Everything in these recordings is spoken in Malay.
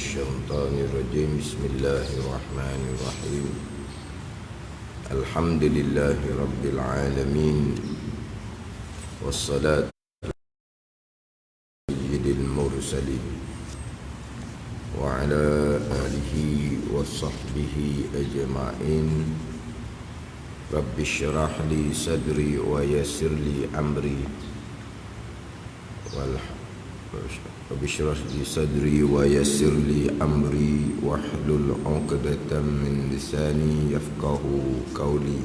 الشيطان الرجيم بسم الله الرحمن الرحيم الحمد لله رب العالمين والصلاة على سيد المرسلين وعلى آله وصحبه أجمعين رب اشرح لي صدري ويسر لي أمري رب اشرح لي صدري ويسر لي أمري واحلل عقدة من لساني يفقهوا قولي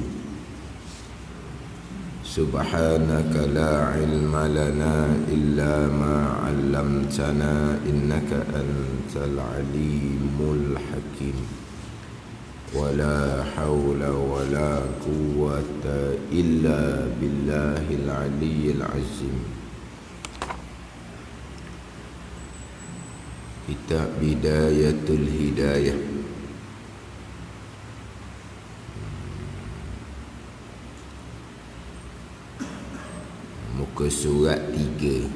سبحانك لا علم لنا إلا ما علمتنا إنك أنت العليم الحكيم ولا حول ولا قوة إلا بالله العلي العظيم. Kitab Bidayatul Hidayah, muka surat 3.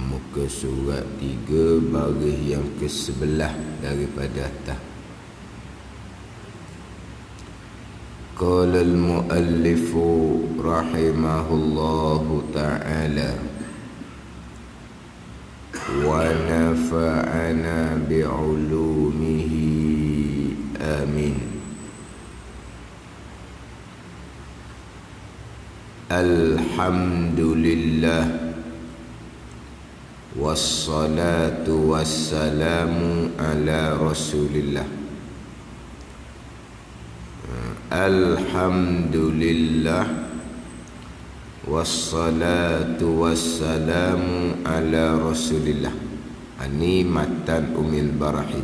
Muka surat 3 baris yang ke-11 daripada atas. Qala al-muallifu rahimahullahu ta'ala wa nafa'ana bi'ulumihi amin. Alhamdulillah wassalatu wassalamu ala rasulillah. Alhamdulillah wassalatu wassalamu ala rasulillah. Ini matan Ummul Barahim.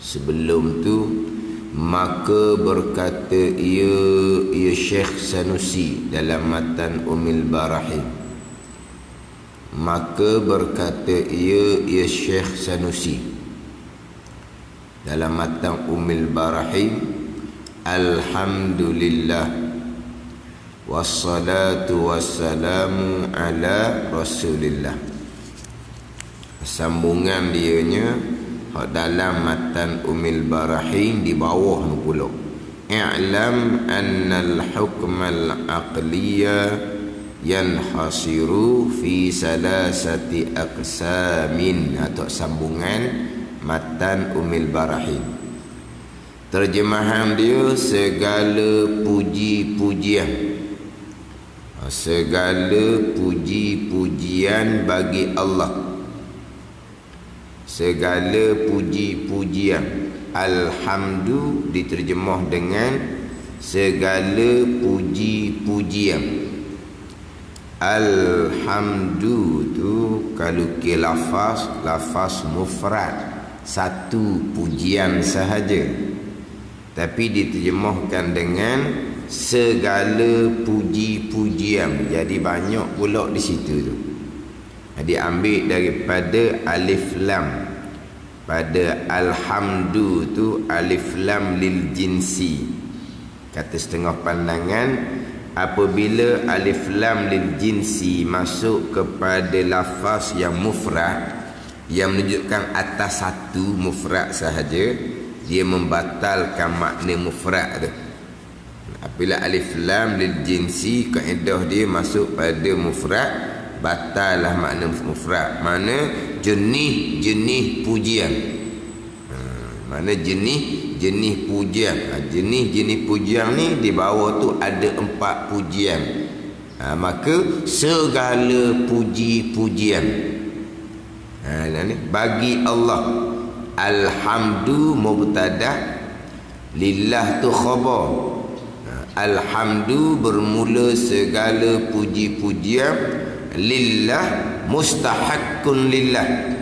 Sebelum tu, maka berkata ia Syekh Sanusi dalam matan Ummul Barahim. Maka berkata ia Syekh Sanusi dalam matan Ummul Barahim. Alhamdulillah wassalatu wassalamu ala rasulillah. Sambungan dianya dalam matan Ummul Barahim di bawah pula. I'lam annal hukmal aqliya yanhasiru fi salasati aqsamin. Atau sambungan matan Ummul Barahim. Terjemahan dia, segala puji-pujian, segala puji-pujian bagi Allah. Segala puji-pujian. Alhamdu diterjemah dengan segala puji-pujian. Alhamdu tu kalau ke lafaz mufrad, satu pujian sahaja. Tapi diterjemahkan dengan segala puji-pujian. Jadi banyak pula di situ tu. Diambil daripada alif lam. Pada alhamdu tu alif lam lil jinsi. Kata setengah pandangan, apabila alif lam lil jinsi masuk kepada lafaz yang mufrad, yang menunjukkan atas satu mufrad sahaja, dia membatalkan makna mufrad tu. Apabila alif lam lil jinsi, kaedah dia masuk pada mufrad, batallah makna mufrad. Mana jenis-jenis pujian. Mana jenis-jenis pujian. Jenis-jenis pujian ni di bawah tu ada 4 pujian. Maka segala puji-pujian bagi Allah. Alhamdu mubtada, lillah tu khabar. Alhamdu bermula segala puji-pujian, lillah mustahaqqun lillah,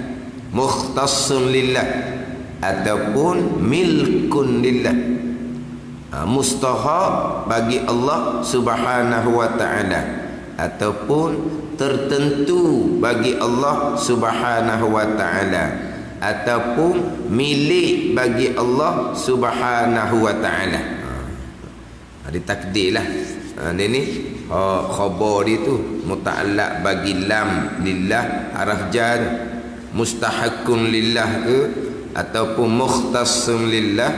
mukhtassun lillah, ataupun milkun lillah. Mustahaq bagi Allah subhanahu wa ta'ala, ataupun tertentu bagi Allah subhanahu wa ta'ala, ataupun milik bagi Allah subhanahu wa ta'ala. Ada takdirlah. Ini khabar dia tu muta'allaq bagi lam lillah haraf jar. mustahakun lillah ke, ataupun mukhtassun lillah,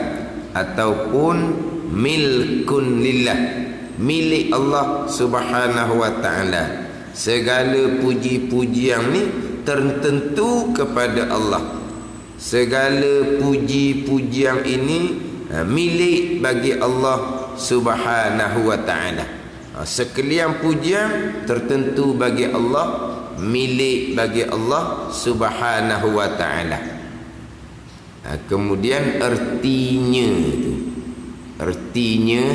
ataupun milkun lillah, milik Allah Subhanahu wa taala. Segala puji-pujian ni tertentu kepada Allah. Segala puji-pujian ini milik bagi Allah Subhanahu wa taala. Sekalian pujian tertentu bagi Allah, milik bagi Allah Subhanahu wa taala. Kemudian artinya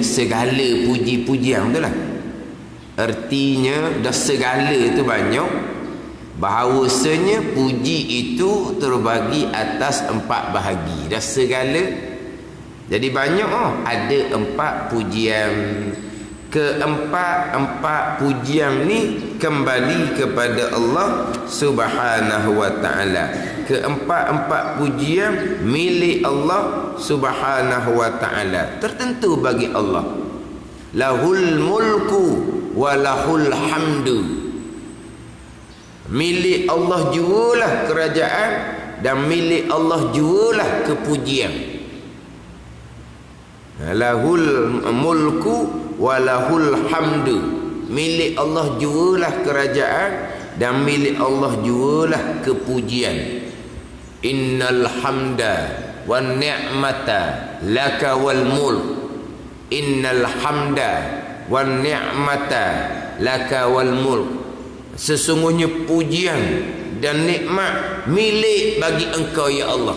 segala puji-pujian tu lah. Artinya dah segala tu banyak, bahawasanya puji itu terbagi atas 4 bahagi. Dah segala jadi banyak. Ada 4 pujian. Keempat pujian ni kembali kepada Allah Subhanahu wa taala. Keempat pujian milik Allah Subhanahu wa taala, tertentu bagi Allah. Lahul mulku wa lahul hamdu. Milik Allah jualah kerajaan, dan milik Allah jualah kepujian. Lahul mulku walahul hamdu. Milik Allah jualah kerajaan, dan milik Allah jualah kepujian. Innal hamda wan ni'mata laka wal mulk. Innal hamda wan ni'mata laka wal mulk. Sesungguhnya pujian dan nikmat milik bagi engkau ya Allah.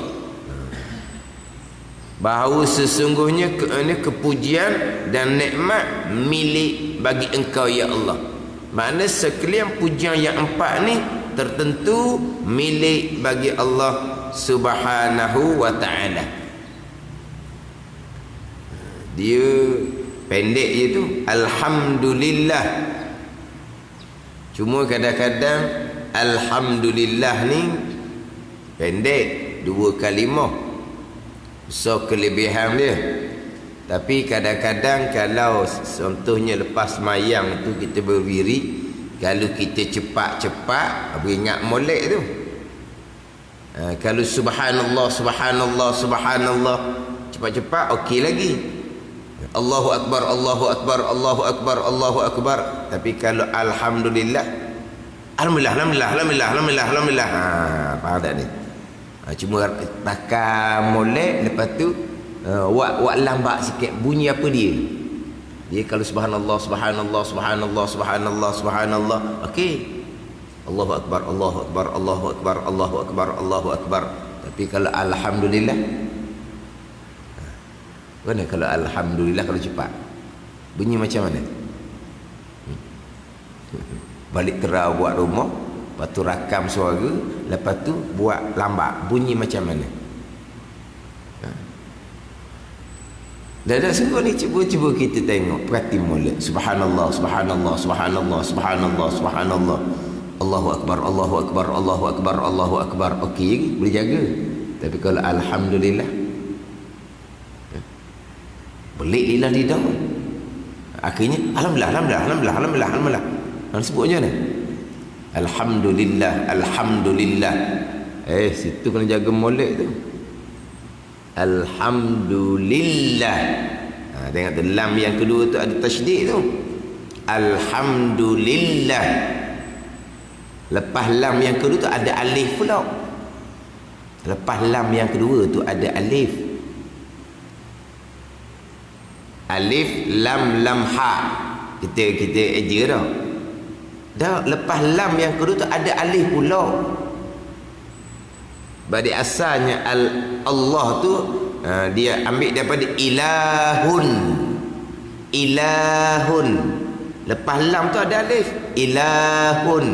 Bahawa sesungguhnya kepujian dan nikmat milik bagi engkau ya Allah. Makna sekalian pujian yang 4 ni tertentu milik bagi Allah Subhanahu wa ta'ala. Dia pendek je tu, alhamdulillah. Cuma kadang-kadang alhamdulillah ni pendek, 2 kalimah. So kelebihan dia. Tapi kadang-kadang kalau contohnya lepas mayang tu kita berdiri, kalau kita cepat-cepat ingat molek tu. Kalau subhanallah subhanallah subhanallah cepat-cepat okey lagi. Allahu akbar Allahu akbar Allahu akbar Allahu akbar. Tapi kalau alhamdulillah, alhamdulillah alhamdulillah alhamdulillah alhamdulillah alhamdulillah. Faham tak ni? Cuma takkan molek, lepas tu wak lambat sikit. Bunyi apa dia? Dia kalau subhanallah subhanallah subhanallah subhanallah subhanallah okey. Allahu akbar Allahu akbar Allahu akbar Allahu akbar Allahu akbar. Tapi kalau alhamdulillah, mana kalau alhamdulillah kalau cepat bunyi macam mana? Balik terau buat rumah, lepas tu rakam suara, lepas tu buat lambat, bunyi macam mana? Dah semua ni cuba kita tengok, perhati mula. Subhanallah subhanallah subhanallah subhanallah subhanallah. Allahu akbar Allahu akbar Allahu akbar Allahu akbar. Okey, boleh jaga. Tapi kalau alhamdulillah, belik lidah lidah. Akhirnya alhamdulillah alhamdulillah alhamdulillah alhamdulillah alhamdulillah. Hang sebutnya ni. Alhamdulillah alhamdulillah. Situ kena jaga molek tu. Alhamdulillah. Tengok tu, lam yang kedua tu ada tasydid tu. Alhamdulillah. Lepas lam yang kedua tu ada alif pula. Lepas lam yang kedua tu ada alif. Alif lam lam ha. Kita eja dah. Dah lepas lam yang kedua tu ada alif pula. Badi asalnya Allah tu dia ambil daripada ilahun. Ilahun. Lepas lam tu ada alif. Ilahun.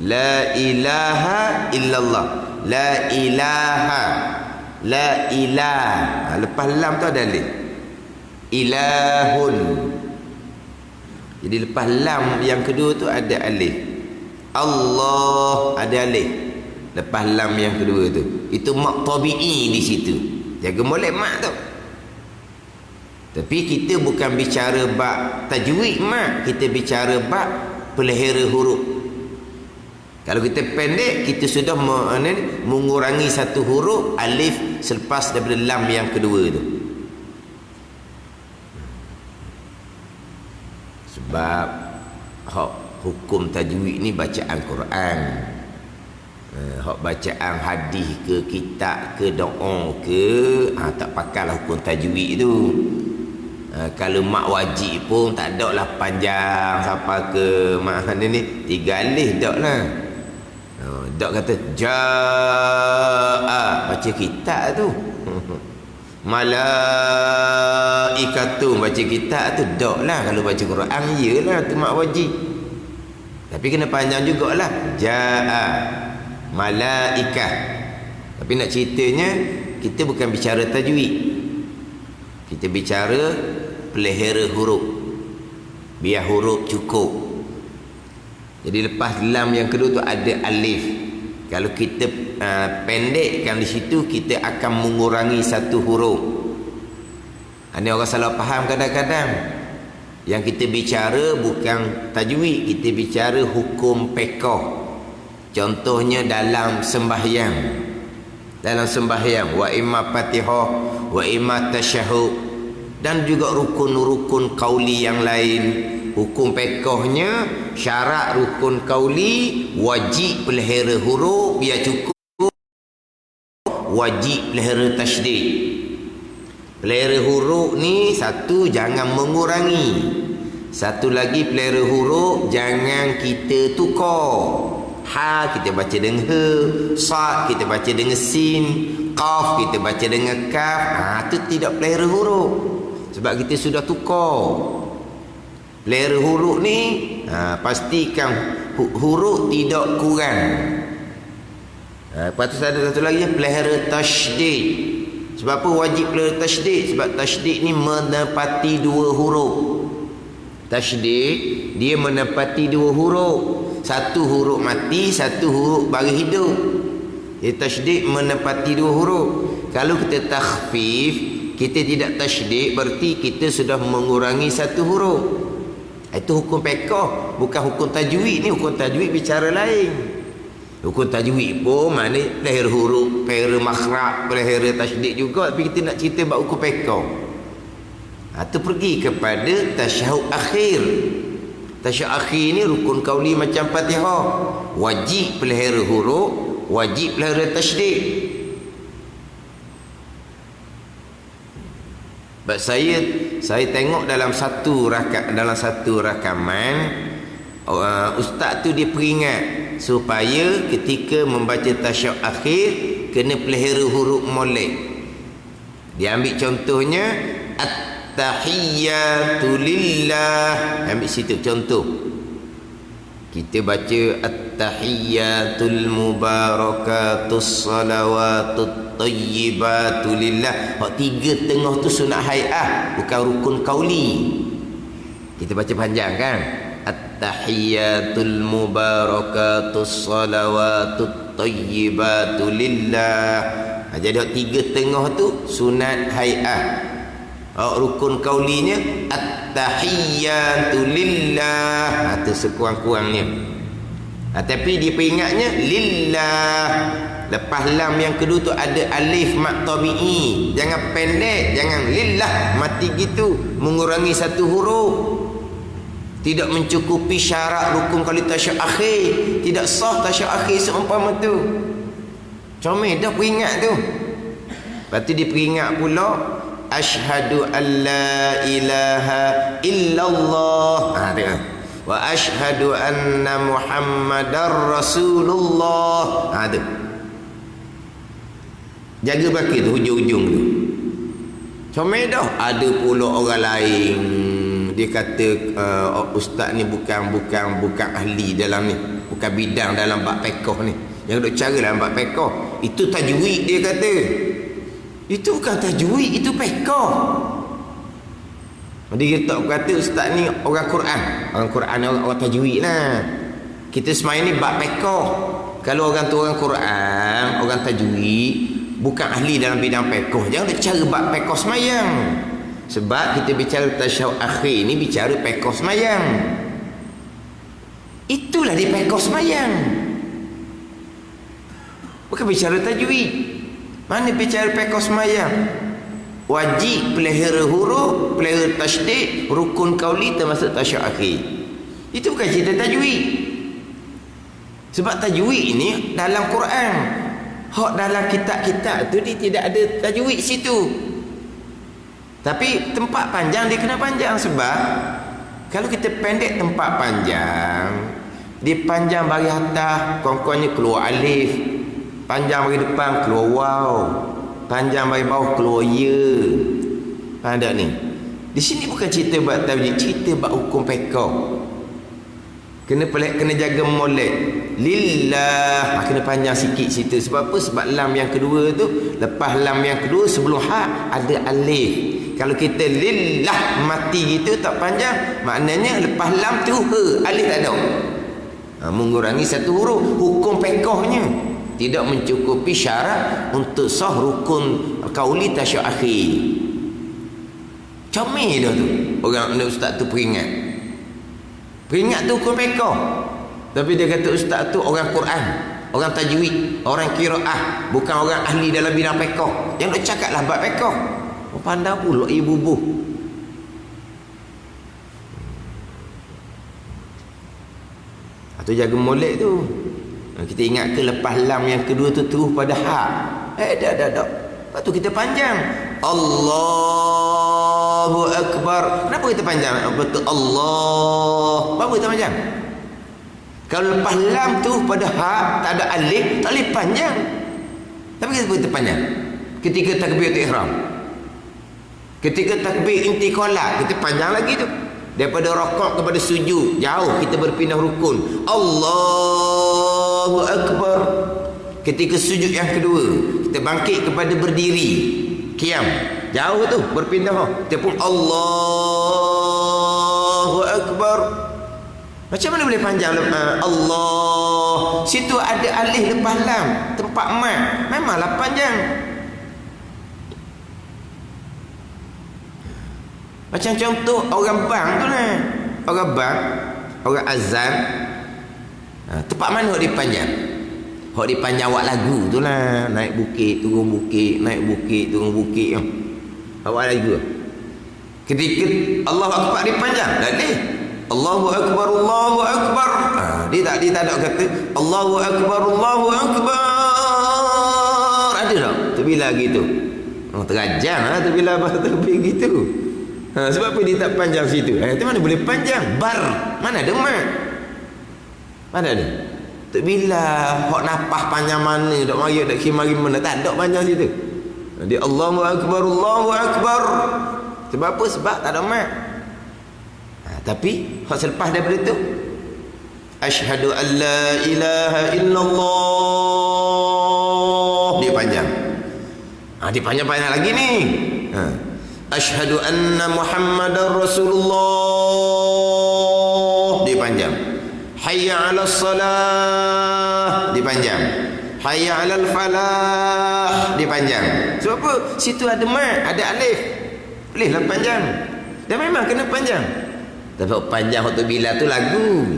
La ilaha illallah. La ilaha. La ilah. Lepas lam tu ada alif. Ilahun. Jadi lepas lam yang kedua tu ada alif. Allah ada alif. Lepas lam yang kedua tu, itu mak tabi'i di situ. Jaga molek mak tu. Tapi kita bukan bicara bab tajwid mak, kita bicara bab pelihara huruf. Kalau kita pendek, kita sudah mengurangi satu huruf alif selepas daripada lam yang kedua tu. Sebab hukum tajwid ni bacaan Quran. Hak bacaan hadis ke, kitab ke, doa ke, tak pakailah hukum tajwid tu. Kalau mak wajib pun tak ada lah panjang siapa ke mak ni 3 alif dak lah. Dak kata jaa baca kitab tu. Malaikatu baca kitab tu dak lah. Kalau baca Quran iyalah tu mak wajib. Tapi kena panjang jugalah. Jaa malaikah. Tapi nak ceritanya kita bukan bicara tajwid. Kita bicara pelihara huruf. Biar huruf cukup. Jadi lepas lam yang kedua tu ada alif. Kalau kita pendekkan di situ, kita akan mengurangi satu huruf. Ini orang salah faham kadang-kadang. Yang kita bicara bukan tajwid, kita bicara hukum fiqh. Contohnya dalam sembahyang. Dalam sembahyang wa imma Fatihah, wa imma tasyahud, dan juga rukun-rukun qauli yang lain. Hukum fiqhnya syarat rukun qauli wajib pelihara huruf biar cukup, wajib pelihara tasydid. Pelihara huruf ni satu, jangan mengurangi. Satu lagi, pelihara huruf jangan kita tukar. Ha kita baca dengan he, sad kita baca dengan sin, qaf kita baca dengan kaf. Tu tidak pelihara huruf. Sebab kita sudah tukar. Pelihara huruf ni pastikan huruf tidak kurang. Lepas tu ada satu lagi, pelihara tasydid. Sebab apa wajib pelihara tasydid? Sebab tasydid ni menepati 2 huruf. Tasydid dia menepati 2 huruf. Satu huruf mati, satu huruf bagi hidup. Jadi tasydid menepati 2 huruf. Kalau kita takhfif, kita tidak tasydid, berarti kita sudah mengurangi satu huruf. Itu hukum fiqh, bukan hukum tajwid ni. Hukum tajwid bicara lain. Hukum tajwid pun mana pelihara huruf, pelihara makhraj, pelihara tasydid juga, tapi kita nak cerita bab hukum fiqh. Itu pergi kepada tasyahud akhir. Tasyahud akhir ni rukun qauli macam Fatihah, wajib pelihara huruf, wajib pelihara tasydid. Sebab saya tengok dalam satu rakaman, ustaz tu dia peringat supaya ketika membaca tasyahud akhir kena pelihara huruf molek. Dia ambil contohnya at-tahiyyatu lillah. Ambil situ contoh. Kita baca at-tahiyyatul mubarakatus salawatut tayyibatu lillah. Hak 3 tengah tu sunat hai'ah, bukan rukun qauli. Kita baca panjang kan? At-tahiyyatul mubarakatus salawatut tayyibatu lillah. Jadi hak 3 tengah tu sunat hai'ah. Hak rukun qaulinya at-tahiyyatu lillah. Itu sekurang-kurangnya. Tapi dia peringatnya lillah. Lepas lam yang kedua tu ada alif mat tabi'i. Jangan pendek, jangan lillah mati gitu, mengurangi satu huruf. Tidak mencukupi syarat rukun qauli tasyahud akhir. Tidak sah tasyahud akhir seumpama tu. Comel dah peringat tu. Lepas tu dia peringat pula asyhadu an la ilaha illallah. Tengok. Wa asyhadu anna Muhammadar Rasulullah. Tu. Jaga baki tu hujung-hujung tu. Comel dah. Ada pula orang lain dia kata ustaz ni bukan ahli dalam ni, bukan bidang dalam bab fiqh ni. Yang duk cara dalam bab fiqh itu tajwid, dia kata. Itu bukan tajwid, itu fiqh. Jadi kita kata ustaz ni orang Quran. Orang Quran orang tajwid lah. Kita semain ni bab fiqh. Kalau orang tu orang Quran, orang tajwid, bukan ahli dalam bidang fiqh, jangan cara bab fiqh semayang. Sebab kita bicara tasyahud akhir ni bicara fiqh semayang. Itulah dia fiqh semayang. Bukan bicara tajwid. Mana bicara pekau semayang? Wajib pelihara huruf, pelihara tasydid, rukun qauli termasuk tasyahud akhir. Itu bukan cerita tajwid. Sebab tajwid ini dalam Quran. Hak dalam kitab-kitab tu dia tidak ada tajwid situ. Tapi tempat panjang dia kena panjang sebab kalau kita pendek tempat panjang, dia panjang bagi atas, kawan-kawannya keluar alif. Panjang bagi depan keluar waw. Panjang bagi bawah keluar ya. Faham tak ni? Di sini bukan cerita bab tajwid, cerita bab hukum pekau. Kena jaga molek. Lillah. Kena panjang sikit situ. Sebab apa? Sebab lam yang kedua tu, lepas lam yang kedua sebelum ha ada alif. Kalau kita lillah mati gitu tak panjang, maknanya lepas lam tu alif tak ada. Mengurangi satu huruf. Hukum pekohnya tidak mencukupi syarat untuk sah rukun qauli tasyahud akhir. Comel dah tu orang ustaz tu peringat tu hukum pekoh. Tapi dia kata ustaz tu orang Quran, orang tajwid, orang qiraah, bukan orang ahli dalam bidang pekoh. Yang nak cakaplah bab pekoh. Pandai pula ibu buh. Atau jaga molek tu. Kita ingat ke lepas lam yang kedua tu terus pada ha. Dah. Lepas tu kita panjang. Allahu Akbar. Kenapa kita panjang? Betul Allah. Kenapa kita panjang? Kalau lepas lam tu pada ha, tak ada alif, tak boleh panjang. Tapi kita panjang. Ketika takbiratul ihram. Ketika takbir intiqalah, kita panjang lagi tu. Daripada rakaat kepada sujud, jauh kita berpindah rukun. Allahu Akbar. Ketika sujud yang kedua, kita bangkit kepada berdiri, qiyam. Jauh tu berpindah. Kita pun Allahu Akbar. Macam mana boleh panjang Allah? Situ ada alif lepas lam, tempat mat. Memanglah panjang. Macam contoh orang bang tu lah. Orang bang, orang azan. Tempat mana hak dipanjang? Hak dipanjang awak lagu tu lah. Naik bukit, turun bukit, naik bukit, turun bukit. Awak lagu. Ketika Allahu Akbar dipanjang, tak boleh. Allahu Akbar, Allahu Akbar. Dia tak ada kata Allahu Akbar, Allahu Akbar. Ada tak? Terbilah gitu. Terajang lah terbilah bahasa terbilah gitu. Sebab apa dia tak panjang situ? Itu mana boleh panjang? Bar. Mana ada mat? Mana ada? Tak bila hak napah panjang mana, dak mari dak khimari mana, tak ada panjang situ. Dia Allahu Akbar, Allahu Akbar. Sebab apa? Sebab tak ada mat. Tapi hak selepas daripada tu, asyhadu an la ilaha illallah. Dia panjang. Dia panjang-panjang lagi ni. Asyhadu anna Muhammadar Rasulullah. Dia panjang. Hayya 'alas salah. Dia panjang. Hayya 'alal falah. Dia panjang. Sebab apa? Situ ada mat, ada alif. Bolehlah panjang. Dan memang kena panjang. Tapi panjang waktu bila tu lagu.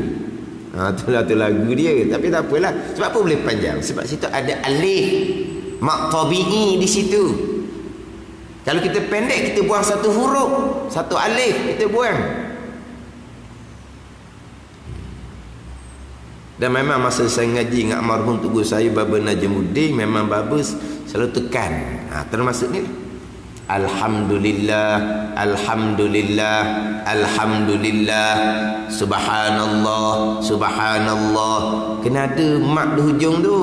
Itulah tu lagu dia. Tapi tak apalah. Sebab apa boleh panjang? Sebab situ ada alif. Mak tabi'i di situ. Kalau kita pendek, kita buang satu huruf, satu alif, kita buang. Dan memang masa saya ngaji dengan almarhum tugu saya Baba Najmuddin, memang Baba selalu tekan. Termasuk ni. Alhamdulillah, Alhamdulillah, Alhamdulillah, Subhanallah, Subhanallah. Kena ada mak di hujung tu.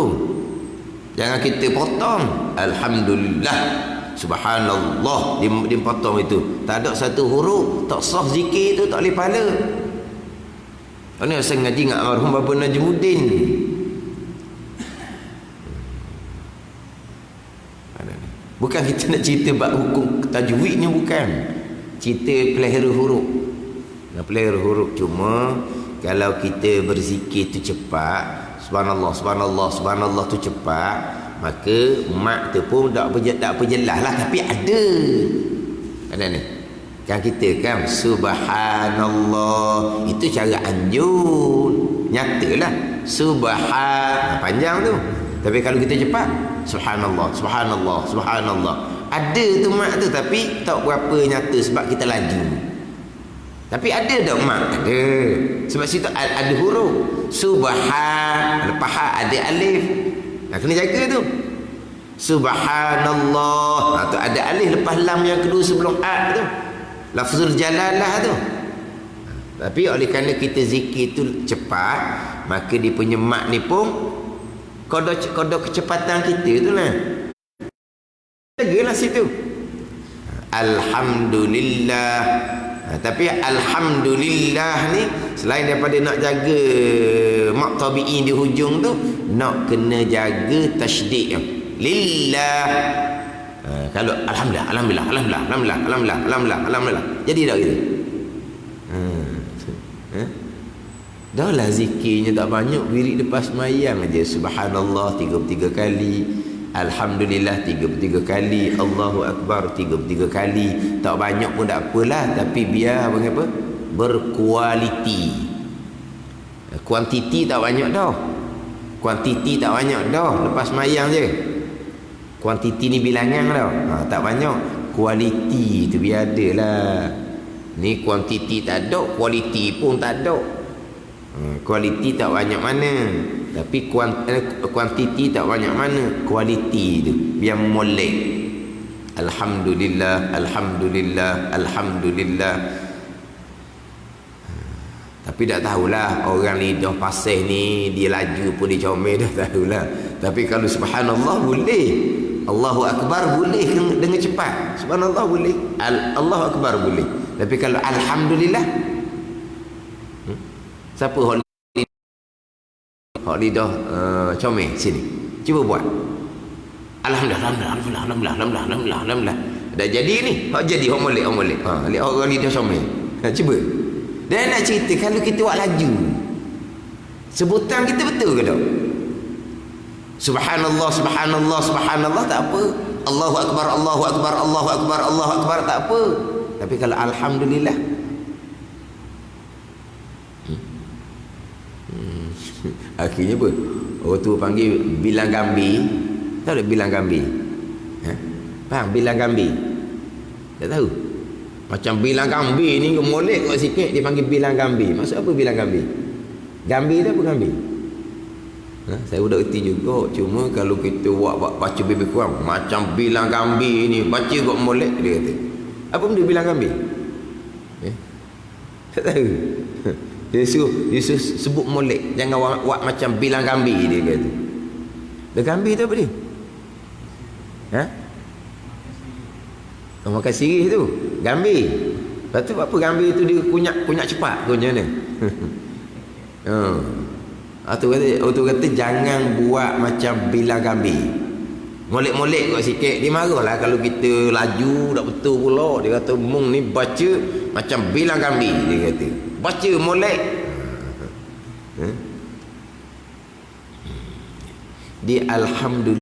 Jangan kita potong. Alhamdulillah, Subhanallah, dia potong itu. Tak ada satu huruf, tak sah zikir tu, tak boleh pahala. Ini saya ngaji dengan almarhum Baba Najmuddin. Bukan kita nak cerita bab hukum tajwidnya, bukan. Cerita pelihara huruf. Pelihara huruf. Cuma kalau kita berzikir tu cepat, subhanallah, subhanallah, subhanallah tu cepat, maka mak tu pun tak perjelas lah, tapi ada. Ada ni. Kan kita kan subhanallah, itu cara anjur. Nyatalah panjang tu. Tapi kalau kita cepat, subhanallah, subhanallah, subhanallah. Ada tu mak tu, tapi tak berapa nyata sebab kita laju. Tapi ada tak mak? Ada. Sebab situ ada huruf. Subhan, lepas ha ada alif. Kena jaga tu. Subhanallah. Tu ada alif lepas lam yang kedua sebelum a tu. Lafzul jalalah tu. Tapi oleh kerana kita zikir tu cepat, maka dia punya mak ni pun kodok kecepatan kita tu lah. Jagalah situ. Alhamdulillah. Tapi alhamdulillah ni selain daripada nak jaga mak tabi'i di hujung tu, nak kena jaga tasydid. Lillah. Kalau alhamdulillah, alhamdulillah, alhamdulillah, alhamdulillah, alhamdulillah, alhamdulillah, alhamdulillah. Jadi tak gitu? Dah lah zikirnya tak banyak, wirid lepas semayang aja. Subhanallah 33 kali, alhamdulillah 33 kali, Allahu Akbar 33 kali. Tak banyak pun tak apalah, tapi biar apa? Berkualiti. Kuantiti tak banyak dah. Kuantiti tak banyak dah, lepas semayang je. Kuantiti ni bilangan dah. Tak banyak. Kualiti tu biar ada lah. Ni kuantiti tak ada, kualiti pun tak ada. Kualiti tak banyak mana, tapi kuantiti tak banyak mana. Kualiti tu biar molek. Alhamdulillah, alhamdulillah, alhamdulillah. Tapi tak tahulah orang lidah pasir ni, dia laju pun dia comel, dah tahulah. Tapi kalau subhanallah boleh, Allahu Akbar boleh dengan cepat. Subhanallah boleh, Allahu Akbar boleh. Tapi kalau alhamdulillah, siapa hak lidah comel sini, cuba buat alhamdulillah, alhamdulillah, alhamdulillah, alhamdulillah, alhamdulillah, alhamdulillah. Dah jadi ni, hak jadi hak molek, hak molek. Lihat orang lidah comel. Cuba. Dan nak cerita, kalau kita buat laju, sebutan kita betul ke tak? Subhanallah, subhanallah, subhanallah tak apa. Allahu Akbar, Allahu Akbar, Allahu Akbar, Allahu Akbar tak apa. Tapi kalau alhamdulillah, akhirnya apa? Orang tu panggil bilang gambi. Tahu tak bilang gambi? Faham bilang gambi? Tak tahu? Macam bilang gambi ni molek kot sikit, dia panggil bilang gambi. Maksud apa bilang gambi? Gambi tu apa gambi? Saya udah erti juga. Cuma kalau kita buat baca lebih kurang, macam bilang gambi ni, baca kot molek, dia kata. Apa benda bilang gambi? Tak tahu. Dia suruh sebut molek, jangan buat macam bilang gambi, dia kata. Dah gambi tu apa dia? Makan sirih tu gambi. Lepas tu apa gambi tu, dia kunyak cepat ke macam mana? Tu kata jangan buat macam bilang gambi. Molek-molek kot sikit. Dia marahlah kalau kita laju tak betul pula. Dia kata mung ni baca macam bilang gambi, dia kata. Baca molek. Dia alhamdulillah.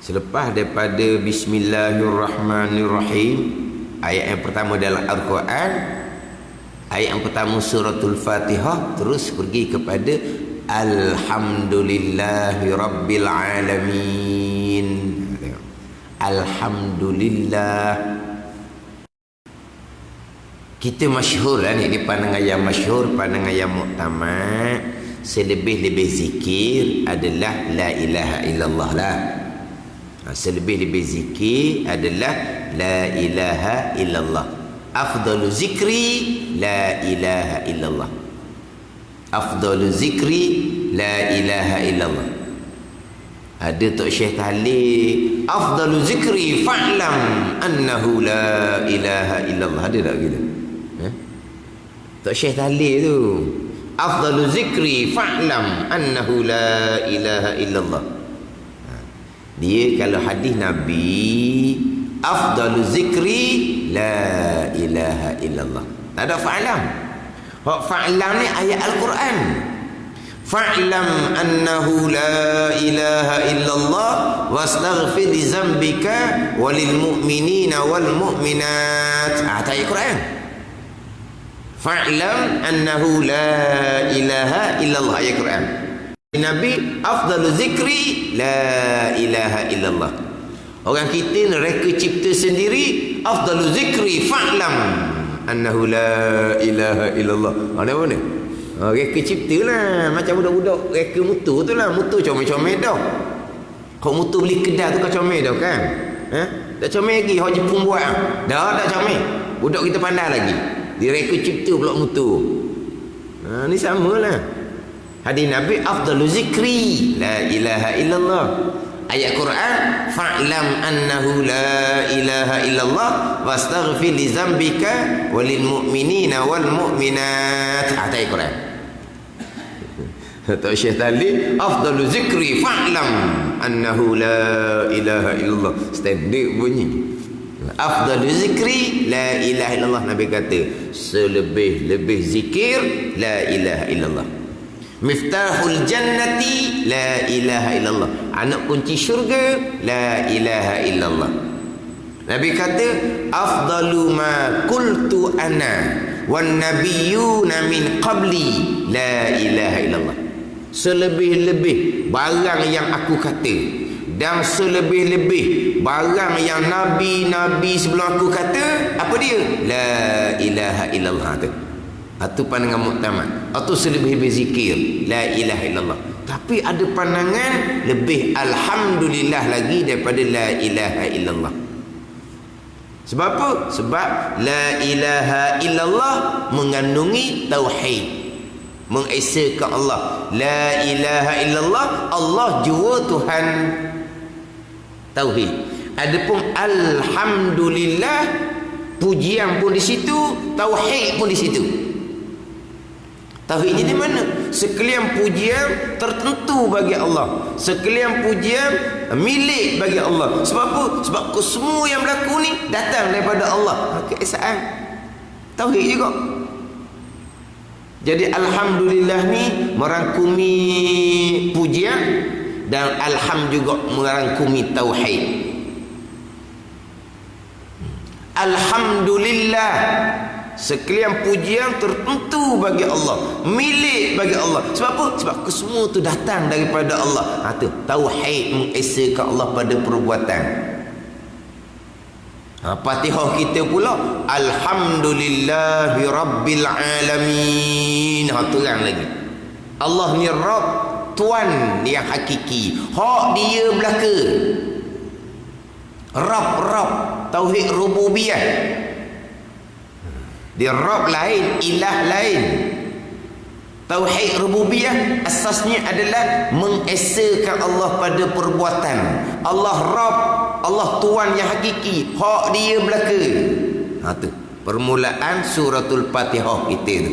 Selepas daripada Bismillahirrahmanirrahim, ayat yang pertama dalam Al-Quran, ayat yang pertama suratul Fatihah, terus pergi kepada Alhamdulillahi Rabbil Alamin. Alhamdulillah. Kita masyhur lah ni, di pandangan yang masyhur, pandangan yang muktamad, selebih-lebih zikir adalah la ilaha illallah lah. Selebih-lebih zikir adalah la ilaha illallah. Afdalu zikri la ilaha illallah. Afdalu zikri la ilaha illallah. Ada Tok Syekh tahlil, afdalu zikri fa'lam annahu la ilaha illallah. Ada tak gitu? Tok Syekh tahlil tu, afdalu zikri fa'lam annahu la ilaha illallah. Dia kalau hadis Nabi, afdalu zikri la ilaha illallah. Tak ada fa'lam. Fa'lam ni ayat Al-Quran. Fa'lam annahu la ilaha illallah wastaghfir li zambika walil mu'minina wal mu'minat. Ayat Quran. Fa'lam annahu la ilaha illallah. Ayat Quran. Nabi afdalu zikri la ilaha illallah. Orang kita mereka cipta sendiri afdalu zikri fa'lam annahu la ilaha illallah. Ada mana? Reka cipta lah. Macam budak-budak reka mutu tu lah. Mutu comel-comel dah. Kau mutu beli kedai tu kau comel dah kan? Tak comel lagi. Orang Jepun buat dah tak comel. Budak kita pandai lagi. Dia reka cipta pula mutu. Ni sama lah. Hadis Nabi afdalu zikri la ilaha illallah. Ayat Quran fa'lam annahu la ilaha illallah wastaghfir li dzambika walil mu'minina wal mu'minat. Ayat Quran. Atau Syekh tadi afdalu zikri fa'lam annahu la ilaha illallah. Standard bunyi. Afdalu zikri la ilaha illallah. Nabi kata selebih-lebih zikir la ilaha illallah. Miftahul jannati la ilaha illallah. Anak kunci syurga la ilaha illallah. Nabi kata afdalu ma qultu ana wan nabiyyuna min qabli la ilaha illallah. Selebih-lebih barang yang aku kata dan selebih-lebih barang yang nabi-nabi sebelum aku kata, apa dia? La ilaha illallah tu. Itu pandangan muktamad. Atau selebih-lebih zikir la ilaha illallah. Tapi ada pandangan lebih alhamdulillah lagi daripada la ilaha illallah. Sebab apa? Sebab la ilaha illallah mengandungi tauhid, mengesakan Allah. La ilaha illallah, Allah jua Tuhan, tauhid. Adapun alhamdulillah, pujian pun di situ, tauhid pun di situ. Tauhid di mana? Sekalian pujian tertentu bagi Allah, sekalian pujian milik bagi Allah. Sebab apa? Sebab semua yang berlaku ni datang daripada Allah. Keesaan tauhid juga. Jadi alhamdulillah ni merangkumi pujian dan alham juga merangkumi tauhid. Alhamdulillah, sekalian pujian tertentu bagi Allah, milik bagi Allah. Sebab apa? Sebab kesemua tu datang daripada Allah. Tu tauhid, mengesakan Allah pada perbuatan. Fatihah kita pula alhamdulillahi rabbil alamin. Terang lagi Allah ni Rabb, Tuan yang hakiki. Hak dia belaka. Rabb, tauhid rububiyah. Dia Rabb lain, ilah lain. Tauhid rububiyah asasnya adalah mengesakan Allah pada perbuatan. Allah Rabb, Allah Tuan yang hakiki, hak dia belaka. Tu permulaan suratul Fatihah kita tu.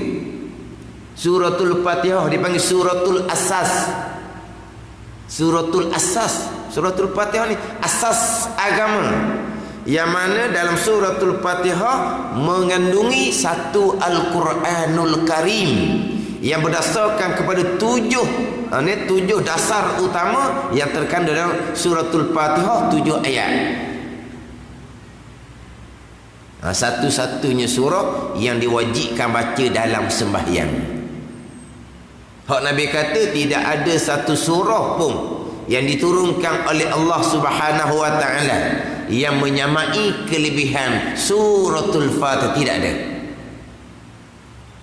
Suratul Fatihah dipanggil suratul asas. Suratul asas. Suratul Fatihah ni asas agama. Yang mana dalam suratul Fatihah mengandungi satu Al-Quranul Karim yang berdasarkan kepada tujuh dasar utama yang terkandung dalam suratul Fatihah, 7 ayat. Satu-satunya surah yang diwajibkan baca dalam sembahyang. Hak Nabi kata tidak ada satu surah pun yang diturunkan oleh Allah Subhanahu wa taala yang menyamai kelebihan suratul Fatihah. Tidak ada.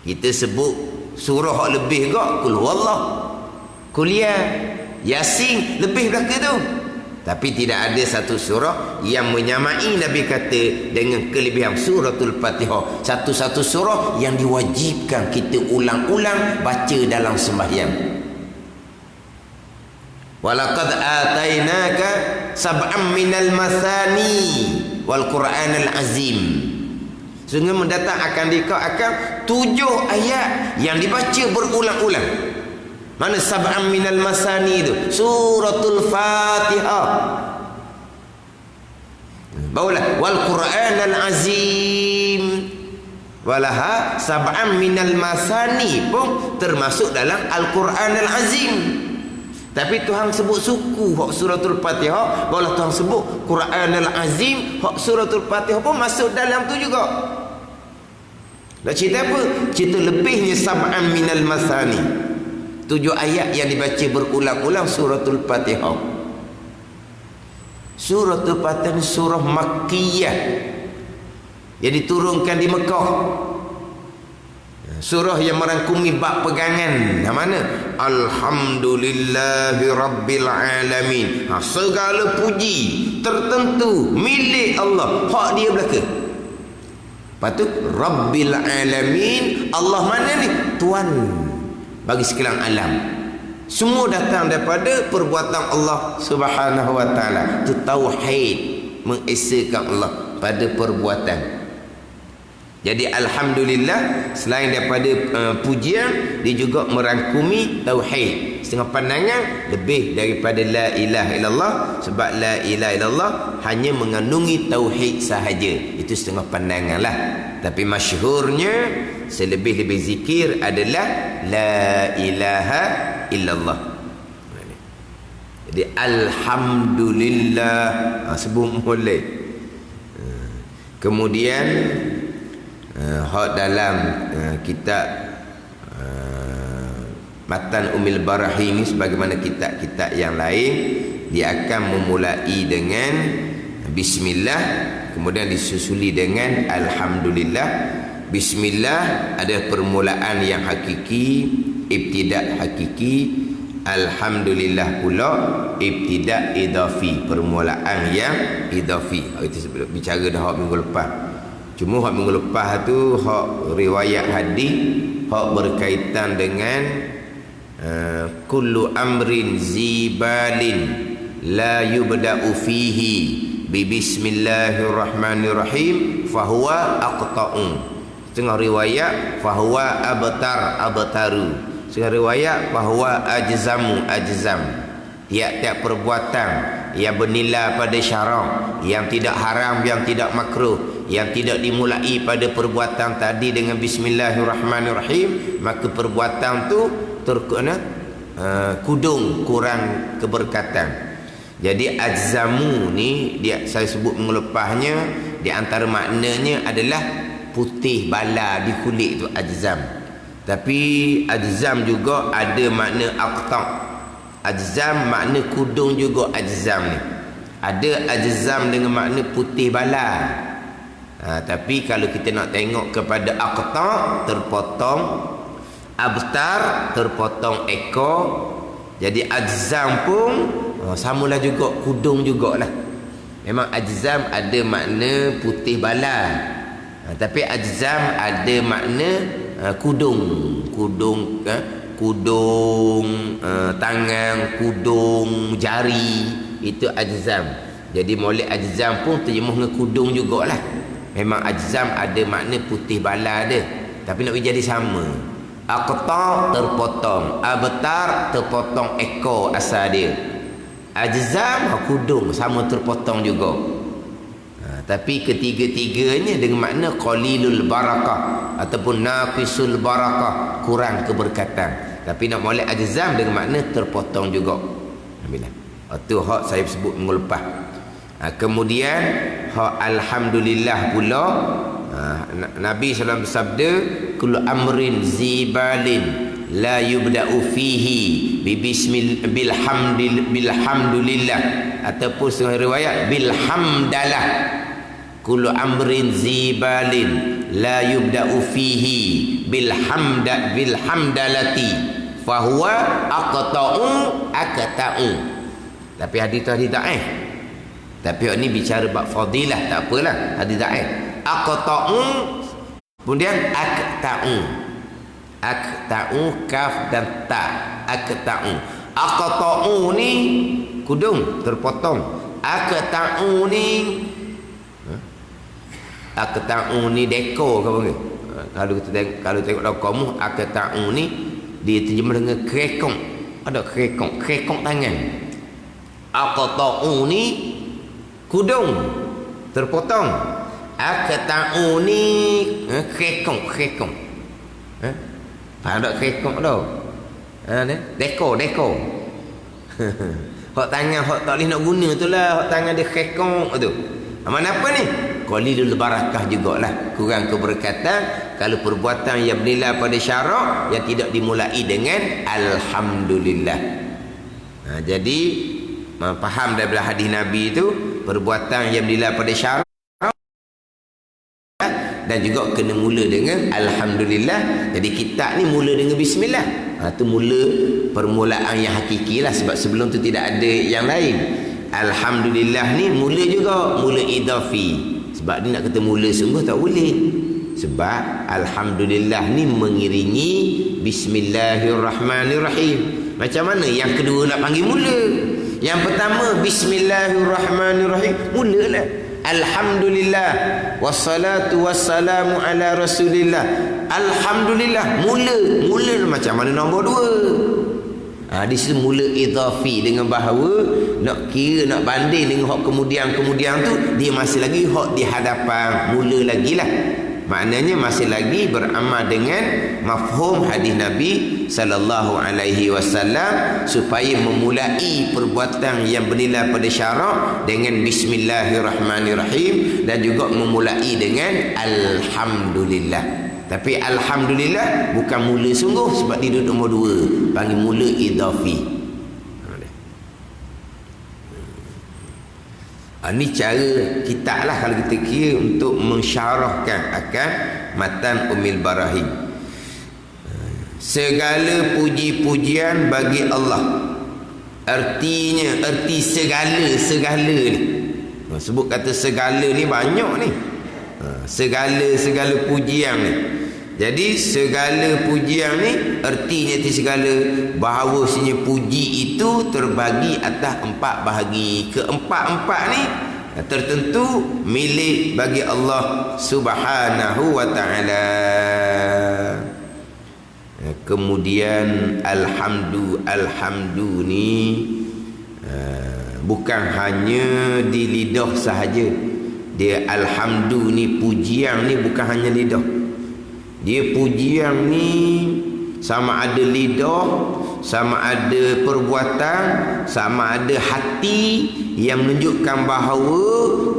Kita sebut surah lebih gak, Qul huwallah, Kuliah, Yasin, lebih belaka tu. Tapi tidak ada satu surah yang menyamai Nabi kata dengan kelebihan suratul Fatihah. Satu-satu surah yang diwajibkan kita ulang-ulang baca dalam sembahyang. Walaqad atainaka sab'am minal mathani wal Qur'anal azim. Sungguh mendatang akan akan 7 ayat yang dibaca berulang-ulang. Mana sab'am minal masani itu? Suratul Fatihah. Bawalah wal Qur'anal azim. Walaha sab'am minal masani pun termasuk dalam Al-Quranal azim. Tapi Tuhan sebut suku hak suratul Fatihah, barulah Tuhan sebut Quranul Azim hak suratul Fatihah pun masuk dalam tu juga. Nak cerita apa? Cerita lebihnya sab'an minal masani. 7 ayat yang dibaca berulang-ulang suratul Fatihah. Suratul Fatihah surah Makkiyah yang diturunkan di Mekah. Surah yang merangkumi bab pegangan. Yang mana? Alhamdulillahi Rabbil Alamin. Segala puji tertentu milik Allah. Hak dia belaka. Lepas tu Rabbil Alamin. Allah mana ni? Tuan bagi sekalian alam. Semua datang daripada perbuatan Allah Subhanahu wa taala. Itu tauhid, mengesakan Allah pada perbuatan. Jadi alhamdulillah, selain daripada pujian, dia juga merangkumi tauhid. Setengah pandangan lebih daripada la ilaha illallah, sebab la ilaha illallah hanya mengandungi tauhid sahaja. Itu setengah pandangan lah. Tapi masyhurnya selebih-lebih zikir adalah la ilaha illallah. Jadi alhamdulillah, sebut boleh. Kemudian hak dalam kitab Matan Umil Barahi ini, sebagaimana kitab-kitab yang lain, dia akan memulai dengan bismillah, kemudian disusuli dengan alhamdulillah. Bismillah ada permulaan yang hakiki, ibtidak hakiki. Alhamdulillah pula ibtidak idafi, permulaan yang idafi. Itu bicara dah hak minggu lepas. Cuma hak minggu lepas tu hak riwayat hadis, hak berkaitan dengan kullu amrin zibalin la yubda'u fihi bi bismillahirrahmanirrahim fahuwa aqta'un. Setengah riwayat fahuwa abtaru. Setengah riwayat fahuwa ajzam. Tiap-tiap perbuatan yang bernilai pada syarak, yang tidak haram, yang tidak makruh, yang tidak dimulai pada perbuatan tadi dengan bismillahirrahmanirrahim, maka perbuatan tu terkena kudung, kurang keberkatan. Jadi ajzamu ni dia, saya sebut mengelepasnya, di antara maknanya adalah putih bala di kulit, itu ajzam. Tapi ajzam juga ada makna aqta'. Ajzam makna kudung juga ajzam ni. Ada ajzam dengan makna putih bala. Tapi kalau kita nak tengok kepada aqta', terpotong, abtar, terpotong ekor. Jadi ajzam pun samalah juga, kudung jugalah. Memang ajzam ada makna putih bala, tapi ajzam ada makna kudung tangan, kudung jari, itu ajzam. Jadi molek ajzam pun terjemuh dengan kudung jugalah. Memang ajzam ada makna putih bala dia, tapi nak jadi sama. Aqta' terpotong, abtar terpotong ekor asal dia. Ajzam kudung sama terpotong juga. Tapi ketiga-tiganya dengan makna qalilul barakah ataupun naqisul barakah, kurang keberkatan. Tapi nak molek ajzam dengan makna terpotong juga. Alhamdulillah. Itu hak saya sebut minggu lepas. Kemudian hak alhamdulillah pula, Nabi SAW bersabda, kullu amrin zibalin la yubda'u fihi bilhamdulillah, ataupun setengah riwayat bilhamdalah. Kullu amrin zibalin la yubda'u fihi bilhamdalati fahuwa aqta'u. Tapi hadis tu hadis dhaif. Tapi ini bicara bab fadilah, tak apalah, hadis dhaif. Aqta'u, kemudian aqta'u kaf dan ta, aqta'u. Aqta'u ni kudung terpotong. Aqta'u ni dekor ke apa? Kalau tengok dalam kamus, aqta'u ni dia terjemah dengan krekong. Ada krekong tangan. Aqta'u ni kudung terpotong. Aqta'u ni krekong. Faham tak krekong tu? Dekor. Hak tangan hak tak boleh nak guna tu lah, hak tangan dia krekong tu. Mana apa ni? Qalilul barakah jugalah, kurang keberkatan. kalau perbuatan yang bernilai pada syarak yang tidak dimulai dengan alhamdulillah. Jadi faham daripada hadis Nabi itu, perbuatan yang bernilai pada syarak dan juga kena mula dengan alhamdulillah. Jadi kitab ni mula dengan bismillah. Itu mula permulaan yang hakiki lah, sebab sebelum tu tidak ada yang lain. Alhamdulillah ni mula juga, mula idafi. Sebab dia nak kata mula sungguh tak boleh. Sebab alhamdulillah ni mengiringi bismillahirrahmanirrahim. Macam mana yang kedua nak panggil mula? Yang pertama bismillahirrahmanirrahim, mulalah. Alhamdulillah wassalatu wassalamu ala rasulillah. Alhamdulillah, mula macam mana nombor dua? Di situ mula idhafi, dengan bahawa nak kira, nak banding dengan hak kemudian tu, dia masih lagi hak di hadapan, mula lagi lah. Maknanya masih lagi beramal dengan mafhum hadis Nabi sallallahu alaihi wasallam, supaya memulai perbuatan yang bernilai pada syarak dengan bismillahirrahmanirrahim, dan juga memulai dengan alhamdulillah. Tapi alhamdulillah bukan mula sungguh, sebab dia duduk nombor dua, panggil mula idhafi. Ini cara kita lah kalau kita kira untuk mensyarahkan akan matan Ummul Barahim. Segala puji-pujian bagi Allah. Artinya, erti segala ni. Sebut kata segala ni banyak ni. Segala pujian ni. Jadi segala pujian ni artinya segala, bahawasanya puji itu terbagi atas 4 bahagi. Keempat-empat ni tertentu milik bagi Allah Subhanahu wa ta'ala. Kemudian alhamdu ni bukan hanya di lidah sahaja. Dia alhamdu ni, pujian ni bukan hanya lidah. Dia pujian ni sama ada lidah, sama ada perbuatan, sama ada hati, yang menunjukkan bahawa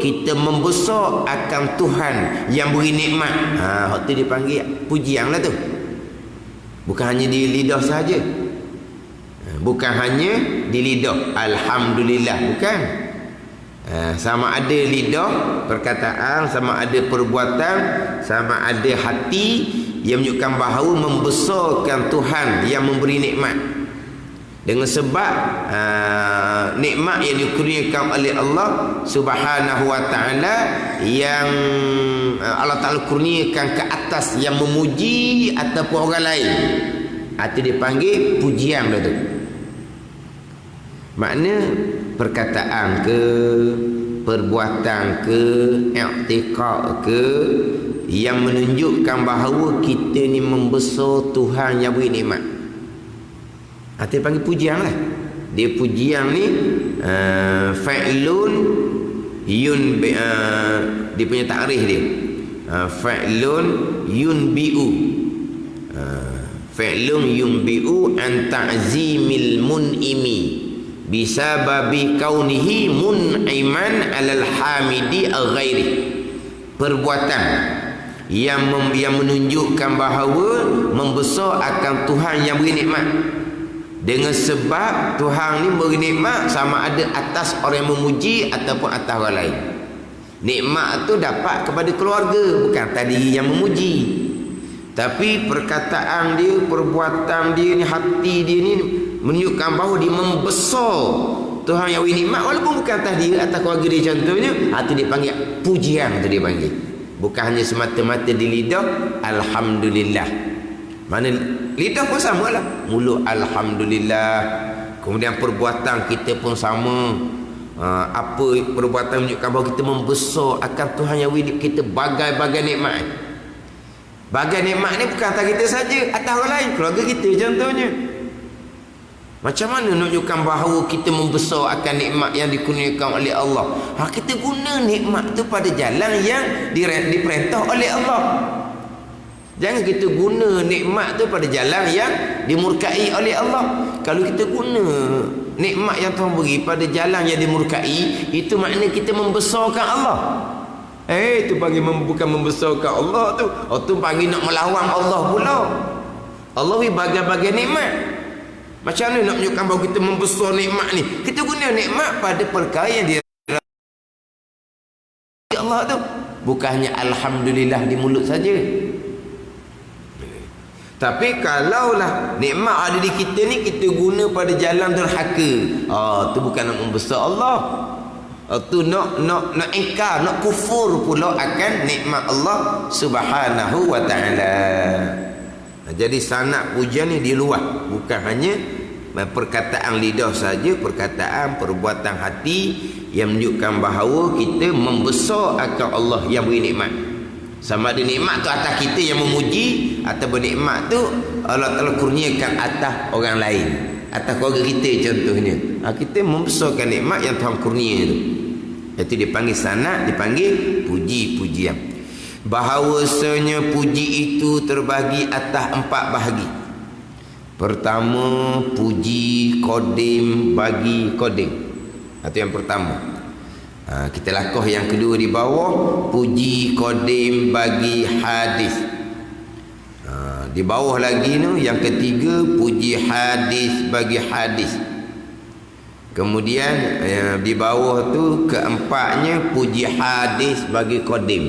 kita membesar akan Tuhan yang beri nikmat. Hak tu dipanggil pujian lah tu. Bukan hanya di lidah sahaja. Bukan hanya di lidah. Alhamdulillah, bukan. Sama ada lidah, perkataan, sama ada perbuatan, sama ada hati, yang menunjukkan bahawa membesarkan Tuhan yang memberi nikmat. Dengan sebab nikmat yang dikurniakan oleh Allah Subhanahu wa ta'ala, yang Allah Ta'ala kurniakan ke atas yang memuji ataupun orang lain, itu dipanggil pujian tu. Makna perkataan ke, perbuatan ke, i'tiqad ke, yang menunjukkan bahawa kita ni membesar Tuhan yang beri nikmat. Dia panggil pujian lah. Dia pujian ni fa'lun dia punya takrif dia. Fa'lun yunbi'u. Fa'lun yunbi'u an ta'zimil mun'imi bisababi kaunihi mun'iman alal hamidi ghairi. Perbuatan yang menunjukkan bahawa membesar akan Tuhan yang beri nikmat. Dengan sebab Tuhan ni beri nikmat sama ada atas orang yang memuji ataupun atas orang lain. Nikmat tu dapat kepada keluarga, bukan tadi yang memuji. Tapi perkataan dia, perbuatan dia ni, hati dia ni menunjukkan bahawa dia membesar Tuhan yang beri nikmat, walaupun bukan atas dia, atas keluarga dia contohnya. Itu dia panggil pujian, tu dia panggil. Bukan hanya semata-mata di lidah alhamdulillah. Mana lidah pun sama lah, mulut alhamdulillah. Kemudian perbuatan kita pun sama. Apa perbuatan menunjukkan bahawa kita membesar akan Tuhan yang beri kita bagai-bagai nikmat. Bagai nikmat ni bukan atas kita saja, atas orang lain, keluarga kita contohnya. Macam mana menunjukkan bahawa kita membesar akan nikmat yang dikurniakan oleh Allah? Kita guna nikmat tu pada jalan yang diperintah oleh Allah. Jangan kita guna nikmat tu pada jalan yang dimurkai oleh Allah. Kalau kita guna nikmat yang Tuhan beri pada jalan yang dimurkai, itu makna kita membesarkan Allah. Itu panggil bukan membesarkan Allah tu. Tu panggil nak melawan Allah pula. Allah bagi bagai-bagai nikmat. Macam mana nak menunjukkan bahawa kita membesar nikmat ni? Kita guna nikmat pada perkara yang dia Allah tu. Bukannya alhamdulillah di mulut saja. Tapi kalaulah nikmat ada di kita ni, kita guna pada jalan derhaka, tu bukan nak membesar Allah. Tu nak ingkar, nak kufur pula akan nikmat Allah Subhanahu wa taala. Jadi sanad pujian ni dia luas, bukan hanya perkataan lidah saja, perkataan perbuatan hati yang menunjukkan bahawa kita membesar akan Allah yang beri nikmat. Sama ada nikmat tu atas kita yang memuji, atau bernikmat tu Allah Ta'ala kurniakan atas orang lain, atas keluarga kita contohnya. Kita membesarkan nikmat yang Tuhan kurnia tu. Itu dipanggil sanad, dipanggil puji-pujian. Bahawasanya puji itu terbagi atas 4 bahagi. Pertama, puji kodim bagi kodim. Itu yang pertama. Kita lakuh yang kedua di bawah, puji kodim bagi hadis. Di bawah lagi tu yang ketiga, puji hadis bagi hadis. Kemudian di bawah tu keempatnya, puji hadis bagi kodim.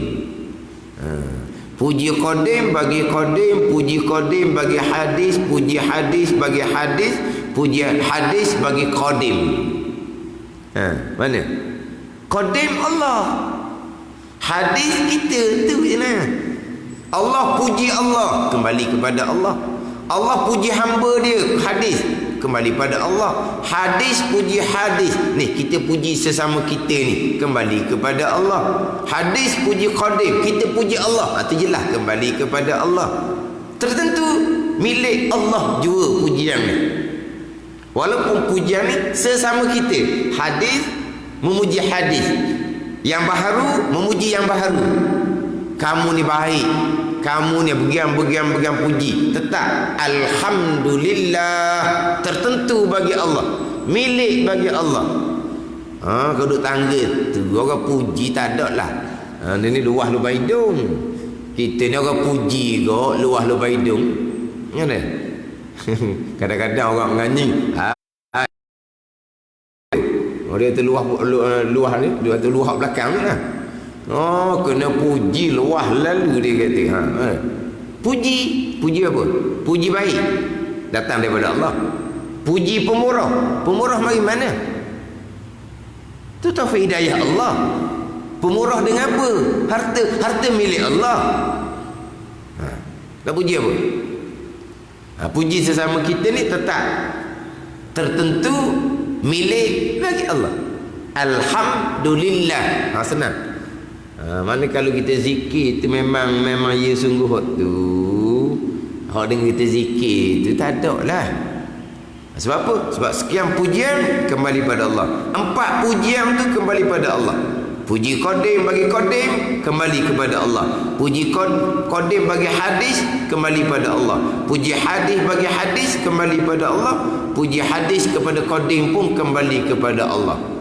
Puji kodim bagi kodim, puji kodim bagi hadis, puji hadis bagi hadis, puji hadis bagi kodim. Mana? Kodim Allah, hadis kita tu je lah. Allah puji Allah, kembali kepada Allah. Allah puji hamba dia, hadis, kembali pada Allah. Hadis puji hadis, ni kita puji sesama kita ni, kembali kepada Allah. Hadis puji qadim, kita puji Allah, itu jelas kembali kepada Allah. Tertentu milik Allah jua pujian ni. Walaupun pujian ni sesama kita, hadis memuji hadis, yang baharu memuji yang baharu. Kamu ni baik, kamu ni begian puji, tetap alhamdulillah, tertentu bagi Allah, milik bagi Allah. Kau duduk tangga tu orang puji tak ada lah. Ni luah lubang hidung. Kita ni orang puji kau luah lubang hidung. Mana? Kadang-kadang orang menganyi, dia tu luah ni, dia tu luah belakang ni lah. Kena puji luah lalu dia kata. Puji apa? Puji baik datang daripada Allah. Puji pemurah. Pemurah mari mana? Tu taufik hidayah Allah. Pemurah dengan apa? Harta milik Allah. Tak puji apa? Puji sesama kita ni tetap tertentu milik bagi Allah. Alhamdulillah. Senang. Mana kalau kita zikir tu memang ya sungguh tu. Hak dengan kita zikir tu tak ada lah. Sebab apa? Sebab sekian pujian kembali pada Allah. 4 pujian tu kembali pada Allah. Puji qadim bagi qadim kembali kepada Allah. Puji qadim bagi hadis kembali pada Allah. Puji hadis bagi hadis kembali pada Allah. Puji hadis kepada qadim pun kembali kepada Allah.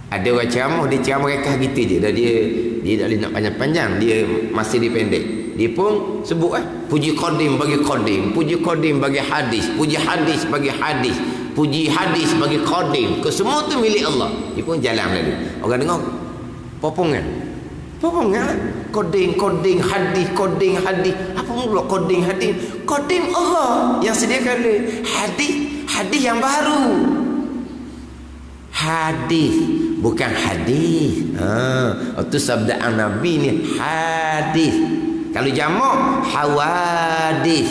Ada orang ceramah, dia ceramah rekah gitu je. Dah dia tak boleh nak panjang-panjang, dia masih dipendek. Dia pun sebut puji qadim bagi qadim, puji qadim bagi hadis, puji hadis bagi hadis, puji hadis bagi qadim. Semua tu milik Allah. Dia pun jalan lalu. Orang dengar popongan lah. Qadim hadis, qadim hadis. Apa pula qadim hadis? Qadim Allah yang sediakan dia. Hadis yang baru. Hadis bukan hadis. Itu sabda Nabi ni, hadis. Kalau jamak hawadis.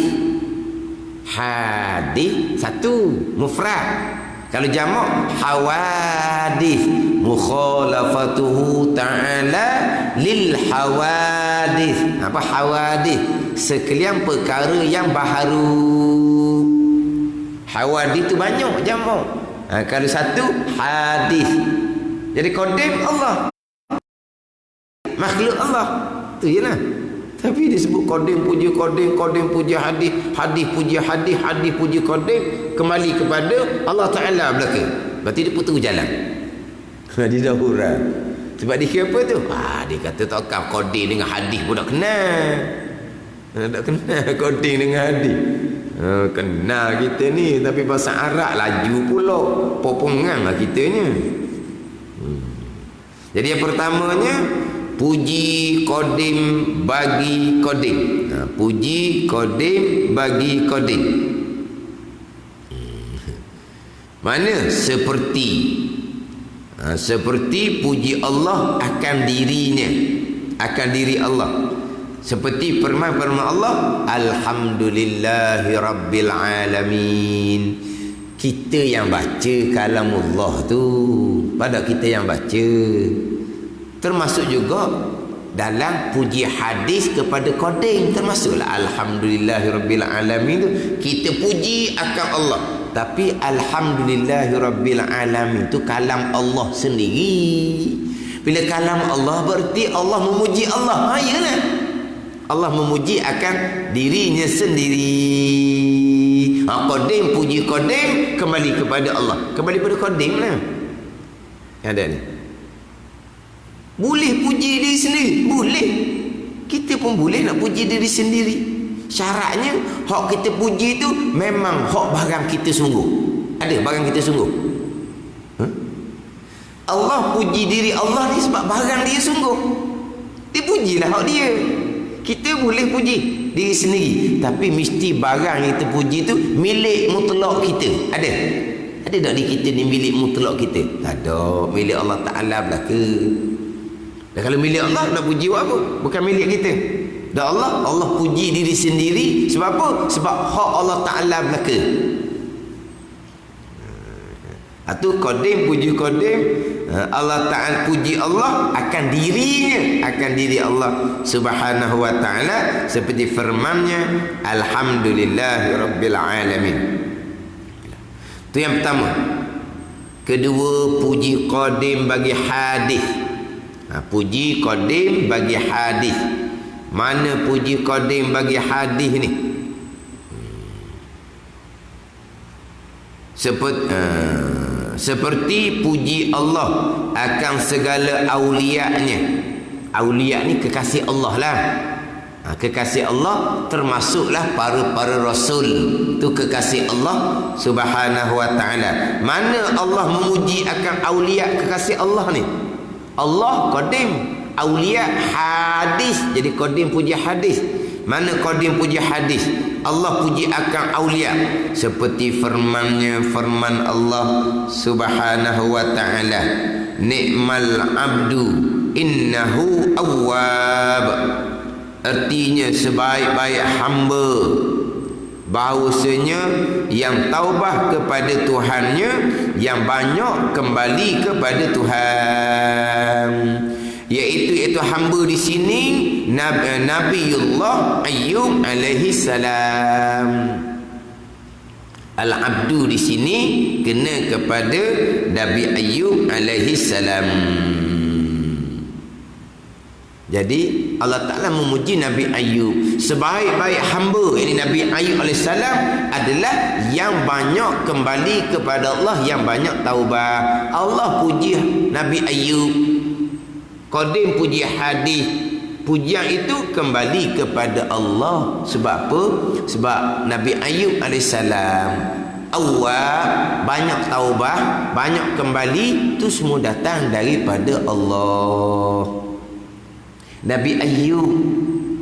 Hadis satu mufrad. Kalau jamak hawadis, mukhalafatuhu ta'ala lil hawadis. Apa hawadis? Sekalian perkara yang baharu. Hawadis tu banyak jamak. Kalau satu hadis. Jadi qadim Allah, makhluk Allah. Tu jelah. Tapi disebut qadim puji qadim, qadim puji hadis, hadis puji hadis, hadis puji qadim, kembali kepada Allah Taala belaka. Berarti dia putus jalan. Di dahuran. Sebab dia kira apa tu? Dia kata takkan Qadim dengan hadis pun tak kenal. Tak kenal Qadim dengan hadis. Kenal kita ni, tapi bahasa Arab laju pula. Popongan lah kitanya. Jadi yang pertamanya, puji Qadim bagi Qadim. Puji Qadim bagi Qadim. Mana? Seperti puji Allah akan dirinya, akan diri Allah. Seperti firman Allah, Alhamdulillahi Rabbil Alamin. Kita yang baca kalamullah tu, pada kita yang baca. Termasuk juga dalam puji hadis kepada Qadim, termasuklah Alhamdulillahi Rabbil Alamin tu. Kita puji akan Allah. Tapi Alhamdulillahi Rabbil Alamin tu kalam Allah sendiri. Bila kalam Allah berarti Allah memuji Allah. Yalah. Allah memuji akan dirinya sendiri. Qadim puji Qadim, kembali kepada Allah. Kembali kepada Qadim lah. Ada ni. Boleh puji diri sendiri? Boleh. Kita pun boleh nak puji diri sendiri. Syaratnya hak kita puji tu memang hak barang kita sungguh. Ada barang kita sungguh. Allah puji diri Allah ni sebab barang dia sungguh. Dipujilah hak dia. Kita boleh puji diri sendiri, tapi mesti barang yang kita puji tu milik mutlak kita. Ada? Ada tak di kita ni milik mutlak kita? Ada. Milik Allah Ta'ala belaka. Dan kalau milik Allah nak puji buat apa? Bukan milik kita. Dan Allah puji diri sendiri. Sebab apa? Sebab hak Allah Ta'ala belaka. Itu Qadim puji Qadim. Allah Ta'ala puji Allah akan dirinya, akan diri Allah Subhanahu wa Ta'ala, seperti firman-Nya Alhamdulillahi Rabbil Alamin. Itu yang pertama. Kedua, puji Qadim bagi hadis. Puji Qadim bagi hadis. Mana puji Qadim bagi hadis ni? Seperti puji Allah akan segala aulia-Nya. Aulia ni kekasih Allah lah. Kekasih Allah termasuklah para rasul. Tu kekasih Allah Subhanahu wa Ta'ala. Mana Allah memuji akan aulia kekasih Allah ni? Allah Qadim, aulia hadis. Jadi Qadim puji hadis. Mana Qadim puji hadis? Allah puji akan aulia, seperti firman-Nya, firman Allah Subhanahu wa Ta'ala, Ni'mal abdu innahu awwab. Artinya sebaik-baik hamba, bahawasanya yang taubah kepada Tuhannya, yang banyak kembali kepada Tuhan. Iaitu hamba di sini Nabiullah Ayyub alaihi salam. Al-abdu di sini kena kepada Nabi Ayyub alaihi salam. Jadi Allah Ta'ala memuji Nabi Ayyub. Sebaik-baik hamba, ini Nabi Ayyub AS adalah yang banyak kembali kepada Allah, yang banyak taubah. Allah puji Nabi Ayyub. Qadim puji hadis. Pujian itu kembali kepada Allah. Sebab apa? Sebab Nabi Ayyub AS awal, banyak taubah, banyak kembali, itu semua datang daripada Allah. Nabi Ayyub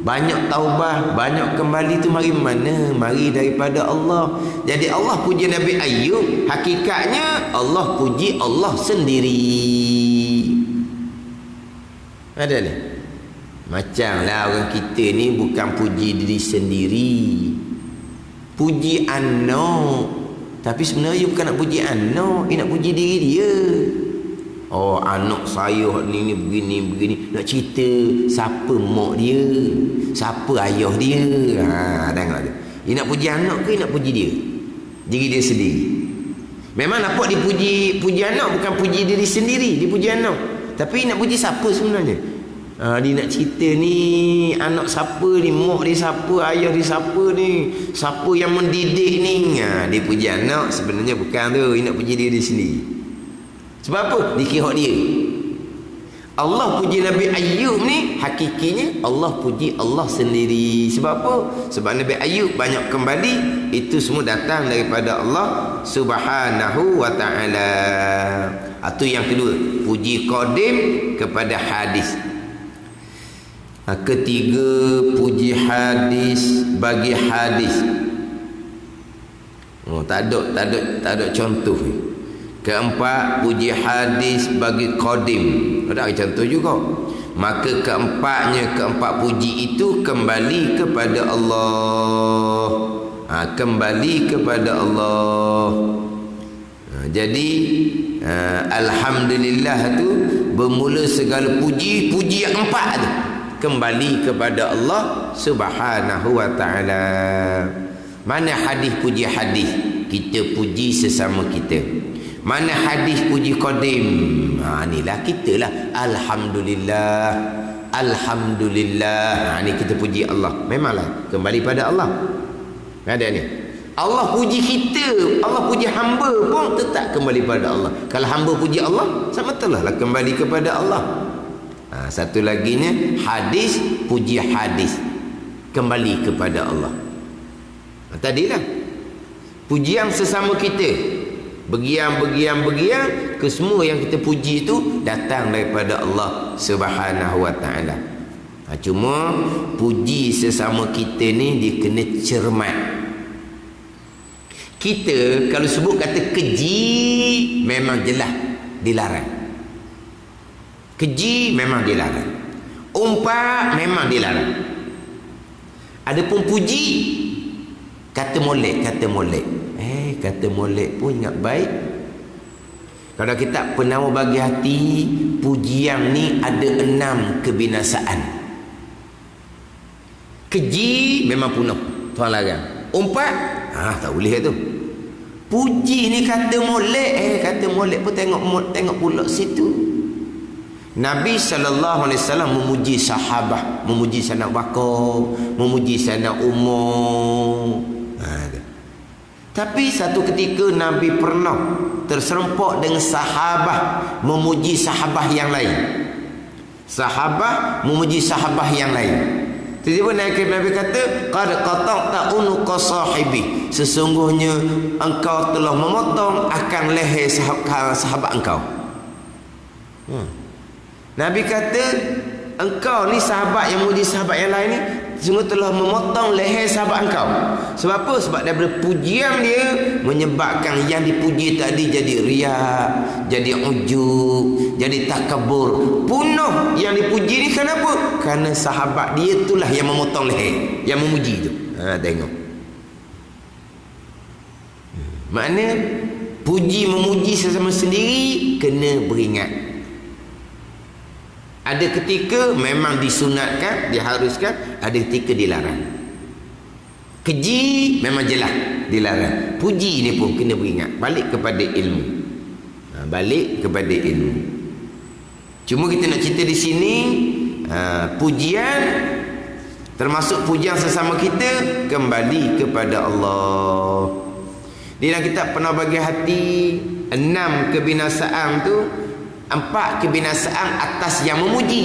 banyak taubah, banyak kembali, tu mari mana? Mari daripada Allah. Jadi Allah puji Nabi Ayyub, hakikatnya Allah puji Allah sendiri. Ada ni? Macamlah orang kita ni bukan puji diri sendiri, puji anak. Tapi sebenarnya bukan nak puji anak, nak puji diri dia. Oh, anak saya ni begini. Nak cerita siapa mak dia, siapa ayah dia. Tengok dia. Dia nak puji anak ke nak puji dia? Diri dia sendiri. Memang nampak puji anak, bukan puji diri sendiri, dia puji anak. Tapi nak puji siapa sebenarnya? Dia nak cerita ni anak siapa ni, mak dia siapa, ayah dia siapa ni, siapa yang mendidik ni. Dia puji anak, sebenarnya bukan tu. Dia nak puji diri sendiri. Sebab apa? Dikira dia. Allah puji Nabi Ayub ni hakikinya Allah puji Allah sendiri. Sebab apa? Sebab Nabi Ayub banyak kembali, itu semua datang daripada Allah Subhanahu wa ta'ala. Itu yang kedua, puji qadim kepada hadis. Ketiga, puji hadis bagi hadis. Tak ada contoh. Keempat, puji hadis bagi qadim. Ada contoh juga. Maka keempat puji itu kembali kepada Allah. Kembali kepada Allah. Jadi alhamdulillah tu bermula segala puji yang empat tu kembali kepada Allah Subhanahu wa ta'ala. Mana hadis puji hadis? Kita puji sesama kita. Mana hadis puji qadim? Inilah kita lah. Alhamdulillah. Alhamdulillah. Ni kita puji Allah. Memanglah kembali pada Allah. Ada ni. Allah puji kita, Allah puji hamba pun tetap kembali pada Allah. Kalau hamba puji Allah, sama telah kembali kepada Allah. Satu laginya hadis puji hadis kembali kepada Allah. Tadilah pujian sesama kita, begian ke semua yang kita puji itu datang daripada Allah Subhanahu wa ta'ala. Cuma puji sesama kita ni dia kena cermat. Kita kalau sebut kata keji, memang jelas dilarang. Keji memang dilarang. Umpat memang dilarang. Adapun puji, kata molek. Kata molek pun ingat baik. Kalau kita penawar bagi hati, pujian ni ada 6 kebinasaan. Keji memang punah, Tuhan larang. Umpat, tak boleh tu. Puji ni kata molek, kata molek pun tengok pula situ. Nabi SAW memuji sahabat, memuji Sayyidina Bakar, memuji Sayyidina Umar. Tapi satu ketika Nabi pernah terserempak dengan sahabat memuji sahabat yang lain. Sahabat memuji sahabat yang lain. Tiba-tiba Nabi kata, qad qata'ta unuqa sahibi, sesungguhnya engkau telah memotong akan leher sahabat engkau. Nabi kata, engkau ni sahabat yang memuji sahabat yang lain ni sungguh telah memotong leher sahabat engkau. Sebab apa? Sebab daripada pujian dia menyebabkan yang dipuji tadi jadi riak, jadi ujub, jadi takabur. Punah yang dipuji ni kenapa? Kerana sahabat dia itulah yang memotong leher, yang memuji tu. Tengok. Makna puji memuji sesama sendiri kena beringat. Ada ketika memang disunatkan, diharuskan, ada ketika dilarang. Keji memang jelas dilarang. Puji ni pun kena beringat, balik kepada ilmu. Balik kepada ilmu. Cuma kita nak cerita di sini, pujian termasuk pujian sesama kita kembali kepada Allah. Di dalam kitab Pernah Bagi Hati, 6 kebinasaan tu, 4 kebinasaan atas yang memuji,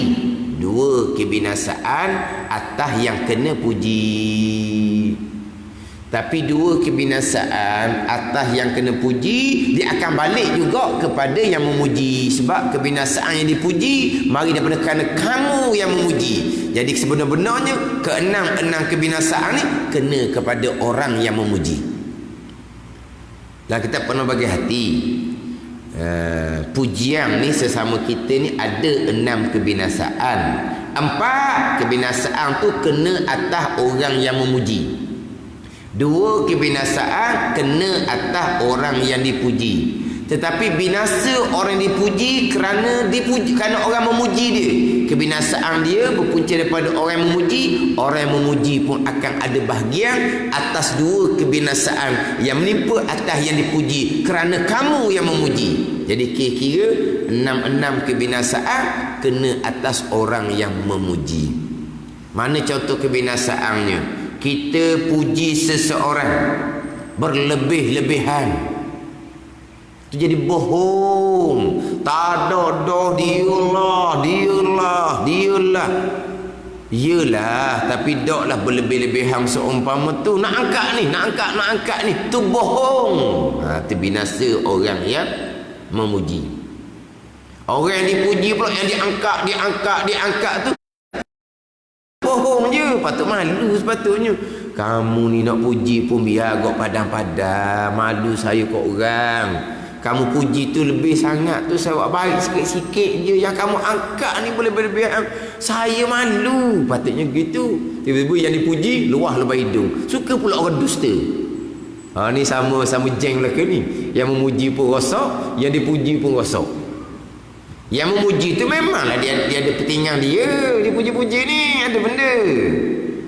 2 kebinasaan atas yang kena puji. Tapi 2 kebinasaan atas yang kena puji, dia akan balik juga kepada yang memuji. Sebab kebinasaan yang dipuji mari daripada kerana kamu yang memuji. Jadi sebenar-benarnya ke-6 kebinasaan ni kena kepada orang yang memuji. Dan kita pernah bagi hati, pujian ni sesama kita ni ada 6 kebinasaan. 4 kebinasaan tu kena atas orang yang memuji, 2 kebinasaan kena atas orang yang dipuji. Tetapi binasa orang dipuji kerana orang memuji dia. Kebinasaan dia berpunca daripada orang yang memuji. Orang yang memuji pun akan ada bahagian atas 2 kebinasaan yang menimpa atas yang dipuji kerana kamu yang memuji. Jadi kira-kira 6 kebinasaan kena atas orang yang memuji. Mana contoh kebinasaannya? Kita puji seseorang berlebih-lebihan, itu jadi bohong. tak ada dah dialah. Yelah, tapi daklah berlebih-lebihan seumpama tu. Nak angkat ni, tu bohong. Tu binasa orang yang memuji. Orang yang dipuji pula, yang diangkat tu bohong je. Patut malu sepatutnya. Kamu ni nak puji pun biar agak padang-padang. Malu saya kat orang. Kamu puji tu lebih sangat tu, saya buat baik sikit-sikit je. Yang kamu angkat ni boleh berlebihan, saya malu. Patutnya gitu. Tiba-tiba yang dipuji luah lebar hidung. Suka pula orang dusta. Ni sama jeng belaka ni. Yang memuji pun rosak, yang dipuji pun rosak. Yang memuji tu memanglah dia ada petingan dia. Dia puji-puji ni ada benda.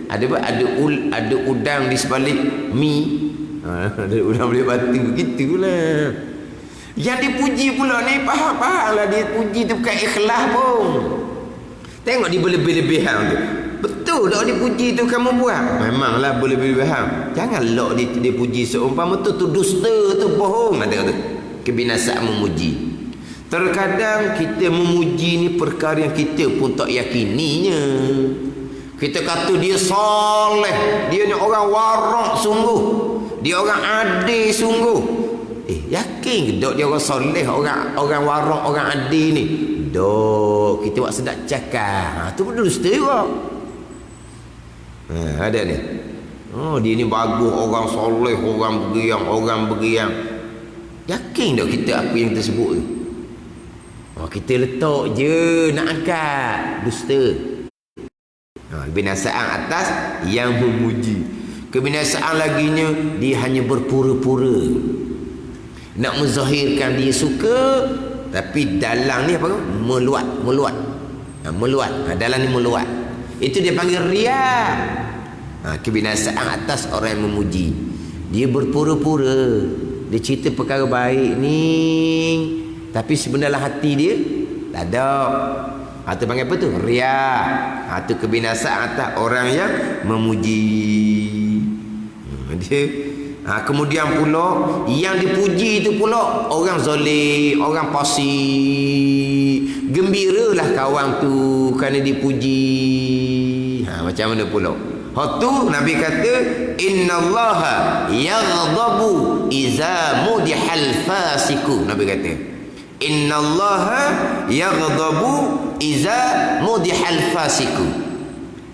Ada udang di sebalik mi. Ada udang boleh batu, gitulah. Yang dipuji pula ni faham lah, dia puji tu bukan ikhlas pun. Tengok dia berlebih-lebihan tu. Betul tak dipuji tu kamu buat? Memanglah berlebih-lebihan. Jangan lok dia puji seumpama tu dusta, tu bohong. Ada kata kebinasaan memuji. Terkadang kita memuji ni perkara yang kita pun tak yakininya. Kita kata dia soleh, dia ni orang warak sungguh, dia orang adil sungguh. Yakin ke dok dia orang soleh, orang warak, orang adil ni? Dok, kita buat sedap cakap. Tu pun dusta juga. Ada ni. Dia ni bagus, orang soleh, orang beriang. Yakin dok kita apa yang tersebut tu? Kita letak je nak angkat. Dusta. Binasaan atas yang memuji. Kebinasaan laginya, dia hanya berpura-pura. Nak menzahirkan dia suka, tapi dalam ni apa? Meluat. Dalam ni meluat. Itu dia panggil riya. Kebinasaan atas orang yang memuji. Dia berpura-pura. Dia cerita perkara baik ni, tapi sebenarnya hati dia tak ada. Itu panggil apa tu? Riya. Itu kebinasaan atas orang yang memuji. Kemudian pula yang dipuji itu pula orang zalim, orang fasik. Gembiralah kawan tu kerana dipuji. Macam mana pula? Tu Nabi kata, innallaha yaghdabu iza mudihal fasiku. Nabi kata, innallaha yaghdabu iza mudihal fasiku.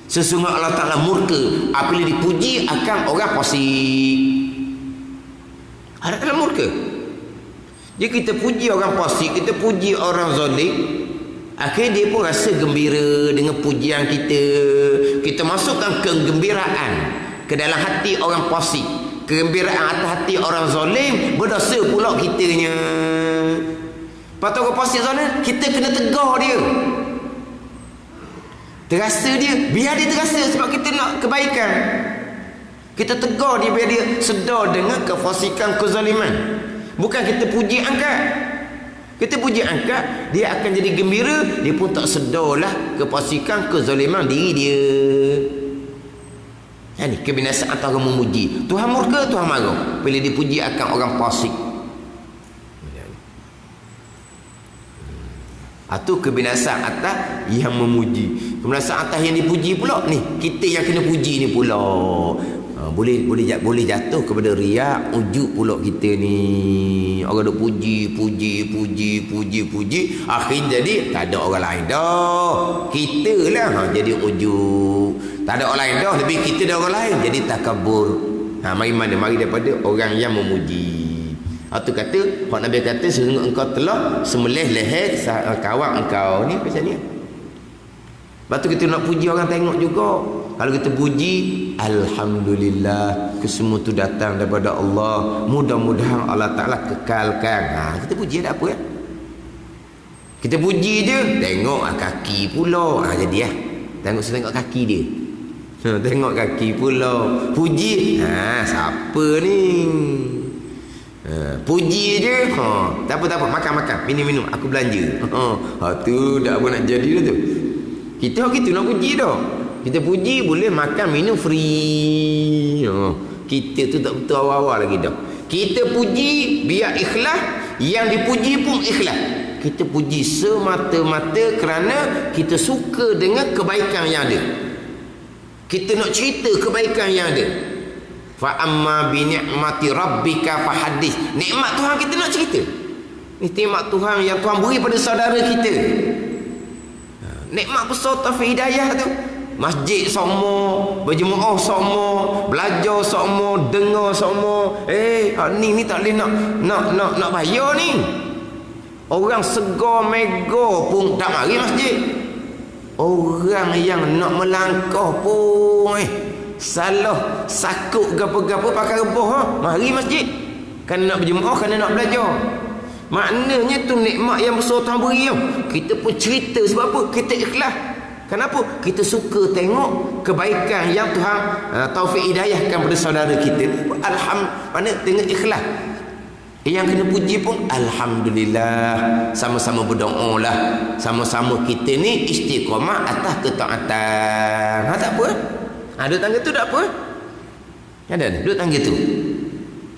Sesungguhnya Allah Ta'ala murka apabila dipuji akan orang fasik. Allah Ta'ala murka. Jadi kita puji orang fasik, kita puji orang zalim, akhirnya dia pun rasa gembira dengan pujian kita. Kita masukkan kegembiraan ke dalam hati orang fasik, kegembiraan atas hati orang zalim, berdosa pula kitanya. Patut orang fasik zalim, kita kena tegur dia. Terasa dia, biar dia terasa, sebab kita nak kebaikan. Kita tegur dia biar dia sedar dengan kefasikan, kezaliman. Bukan kita puji angkat. Kita puji angkat, dia akan jadi gembira, dia pun tak sedarlah kefasikan, kezaliman diri dia. Ini kebinasaan antara memuji. Tuhan murka, Tuhan marah bila dipuji akan orang fasik. Itu kebinasaan atas yang memuji. Kebinasaan atas yang dipuji pula ni, kita yang kena puji ni pula. Boleh jatuh kepada riak, ujub pula kita ni. Orang duk puji, akhirnya jadi tak ada orang lain dah. Kita lah jadi ujub. Tak ada orang lain dah, lebih kita dah orang lain, jadi takabur. Mari daripada orang yang memuji. Itu kata, Pak Nabi kata, sesungguhnya engkau telah sembelih leher kawan engkau ni macam ni. Lepas tu kita nak puji orang tengok juga. Kalau kita puji, alhamdulillah, kesemua tu datang daripada Allah. Mudah-mudahan Allah Ta'ala kekalkan. Kita puji ada apa ya? Kita puji je, tengok kaki pula. Jadi tengok kaki dia. Tengok kaki pula. Puji, siapa ni? Puji je, tak apa, makan, minum, aku belanja. Tu dah apa nak jadi dah tu. Kita gitu nak puji dah. Kita puji boleh makan minum free. Kita tu tak betul awal-awal lagi dah. Kita puji biar ikhlas, yang dipuji pun ikhlas. kita puji semata-mata kerana kita suka dengan kebaikan yang ada. Kita nak cerita kebaikan yang ada. Fa amma bi ni'mati rabbika fahaddits. Nikmat Tuhan kita nak cerita. Ni nikmat Tuhan yang Tuhan beri pada saudara kita. Nikmat besar taufik hidayah tu. Masjid semua, berjemaah semua, belajar semua, dengar semua. Ni tak boleh nak bayar ni. Orang segar mega pun tak mari masjid. Orang yang nak melangkah pun salah sakut gapo-gapo pakai rebah mari masjid. Kerana nak berjemaah, kerana nak belajar. Maknanya tu nikmat yang besar Tuhan beri. Kita pun cerita sebab apa? Kita ikhlas. Kenapa? Kita suka tengok kebaikan yang Tuhan taufik hidayahkan pada saudara kita. Mana tengok ikhlas. Yang kena puji pun alhamdulillah. Sama-sama berdoa lah. Sama-sama kita ni istiqamah atas ketaatan. Tak apa. Duduk tangga tu tak apa. Ada duduk tangga tu.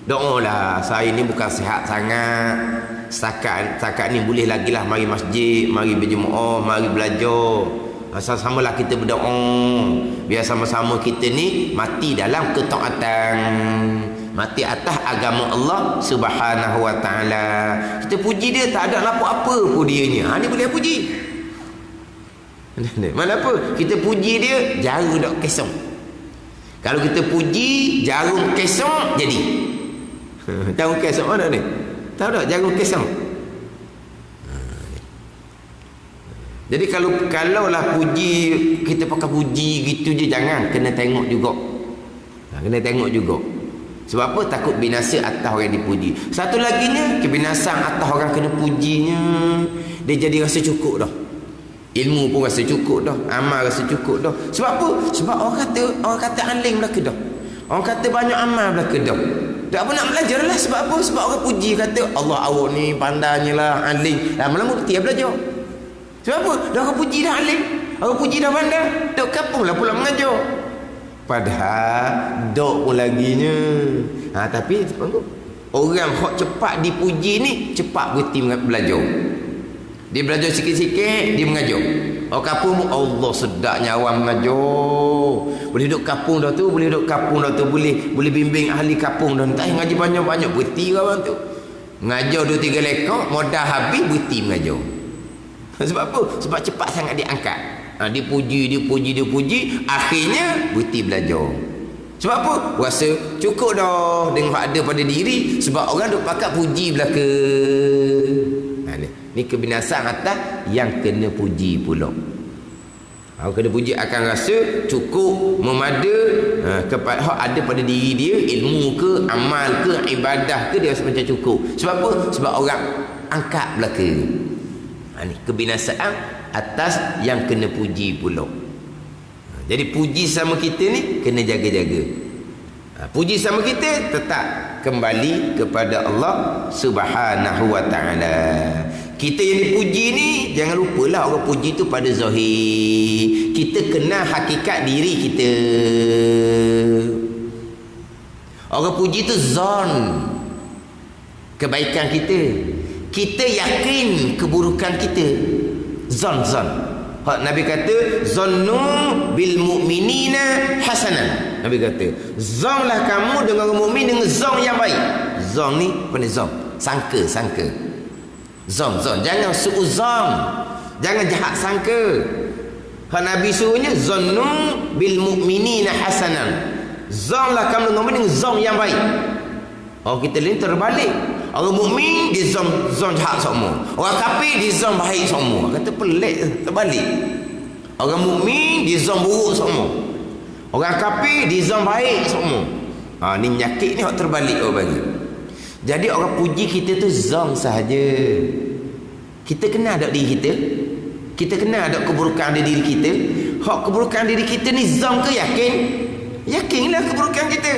Doa lah. Saya ni bukan sihat sangat. Setakat ni boleh lagi lah mari masjid, mari berjemaah, mari belajar. Sama-samalah kita berdoa. Biar sama-sama kita ni mati dalam ketaatan. Mati atas agama Allah Subhanahu wa ta'ala. Kita puji dia tak ada apa-apa pun dianya. Ni boleh puji. Mana apa? Kita puji dia jarum dok kesong. Kalau kita puji jarum kesong jadi. Jarum kesong mana ni? Tahu tak jarum kesong? Jadi kalaulah puji, kita pakai puji gitu je, jangan, kena tengok juga. Kena tengok juga. Sebab apa? Takut binasa atas orang dipuji. Satu laginya, kebinasaan atas orang kena pujinya, dia jadi rasa cukup dah. Ilmu pun rasa cukup dah, amal rasa cukup dah. Sebab apa? Sebab orang kata alim belaka dah. Orang kata banyak amal belaka dah. Tak apa nak belajar lah. Sebab apa? Sebab orang puji, kata Allah awak ni pandainya lah, alim. Lama-lama dia belajar. Sebab apa? Dah orang puji dah alim, orang puji dah pandai, dok kampung lah pula mengajar. Padahal dok pun laginya. Tapi orang hok cepat dipuji ni cepat berhenti belajar. Dia belajar sikit-sikit, dia mengajar. Orang kampung pun Allah sedapnya awam mengajar. Boleh duduk kampung dah tu, boleh duduk kampung dah tu, boleh bimbing ahli kampung dah. Tak ngaji banyak-banyak berhenti orang tu. Mengajar 2-3 lekor, modal habis berhenti mengajar. Sebab apa? Sebab cepat sangat diangkat. Dipuji, akhirnya berhenti belajar. Sebab apa? Rasa cukup dah dengan ada pada diri. Sebab orang duk pakat puji belaka. Ni kebinasaan atas yang kena puji pula. Orang kena puji akan rasa cukup, memada kepada hak ada pada diri dia, ilmu ke, amal ke, ibadah ke, dia rasa macam cukup. Sebab apa? Sebab orang angkat belaka. Ni kebinasaan atas yang kena puji pula. Jadi puji sama kita ni kena jaga-jaga. Puji sama kita tetap kembali kepada Allah Subhanahu wa ta'ala. Kita yang dipuji ni jangan lupalah orang puji tu pada zahir. Kita kenal hakikat diri kita. Orang puji tu zon kebaikan kita. Kita yakin keburukan kita. Zon. Nabi kata zannu bil mu'minina hasanan. Nabi kata zonlah kamu dengan orang mukmin dengan zon yang baik. Zon ni apa ni? Zon sangka. Zon jangan suuzon, jangan jahat sangka. Nabi suruhnya zannu bil mu'minina hasanan. Zonlah kamu dengan orang mukmin dengan zon yang baik. Kita lain terbalik. Orang mukmin dia zon jahat semua. Orang kafir dia zon baik semua. Kata pelik, terbalik. Orang mukmin dia zon buruk semua. Orang kafir dia zon baik semua. Ni nyakit ni hak terbalik orang bagi. Jadi orang puji kita tu zon sahaja. Kita kenal tak diri kita? Kita kenal tak keburukan di diri kita? Hak keburukan diri kita ni zon ke yakin? Yakinlah keburukan kita.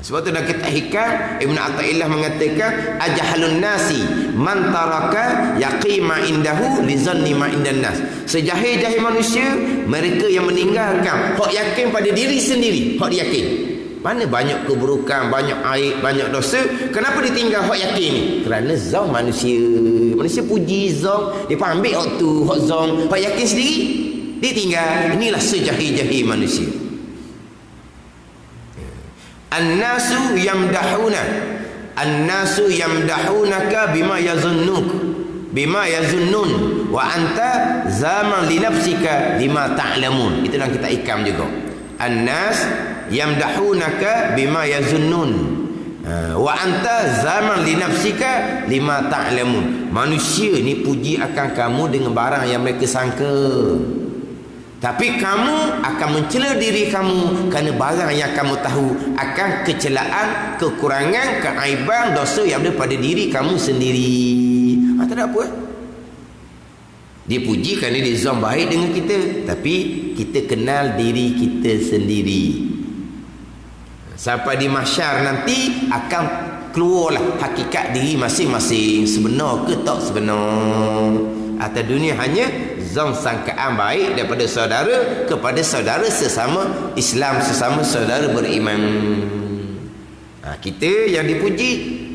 Sebab tu dalam kitab Hikam Ibn Athaillah mengatakan ajahalun nasi man taraka yaqima indahu li zanni ma indan nas. Sejahil-jahil manusia mereka yang meninggalkan hak yakin pada diri sendiri, hak dia yakin. Mana banyak keburukan, banyak aib, banyak dosa. Kenapa ditinggal hak yakin ni? Kerana zon manusia. Manusia puji zon, dia ambil hak tu, hak zon, hak yakin sendiri dia tinggal. Inilah sejahil-jahil manusia. An-nasu yamdahuna, an-nasu yamdahunaka bima yazunnun wa anta zaman li nafsika bima ta'lamun. Itu dalam kitab Ikam juga. An-nas yamdahunaka bima yazunnun wa anta zaman li nafsika lima ta'lamun. Manusia ni puji akan kamu dengan barang yang mereka sangka, tapi kamu akan mencela diri kamu kerana barang yang kamu tahu akan kecelaan, kekurangan, keaiban, dosa yang ada pada diri kamu sendiri. Tak ada apa. Dia puji kerana dia zon baik dengan kita, tapi kita kenal diri kita sendiri. Sampai di mahsyar nanti akan keluarlah hakikat diri masing-masing, sebenar ke tak sebenar. Atas dunia hanya zon sangkaan baik daripada saudara kepada saudara sesama Islam, sesama saudara beriman. Kita yang dipuji,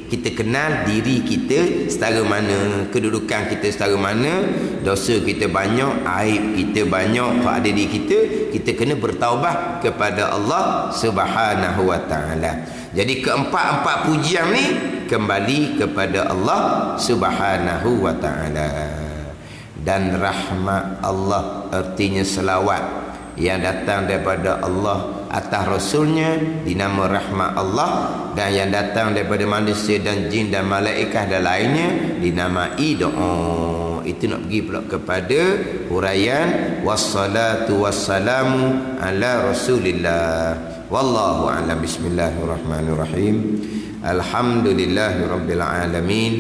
kita kenal diri kita setara mana, kedudukan kita setara mana, dosa kita banyak, aib kita banyak pada diri kita. Kita kena bertaubat kepada Allah Subhanahu wa taala. Jadi keempat-empat pujian ni kembali kepada Allah Subhanahu wa taala. Dan rahmat Allah artinya selawat yang datang daripada Allah atas Rasulnya dinama rahmat Allah, dan yang datang daripada manusia dan jin dan malaikat dan lainnya dinamai doa. Itu nak pergi pula kepada huraian wassalatu wassalamu ala Rasulillah. Wallahu a'lam. Bismillahirrahmanirrahim. Alhamdulillahirabbil alamin.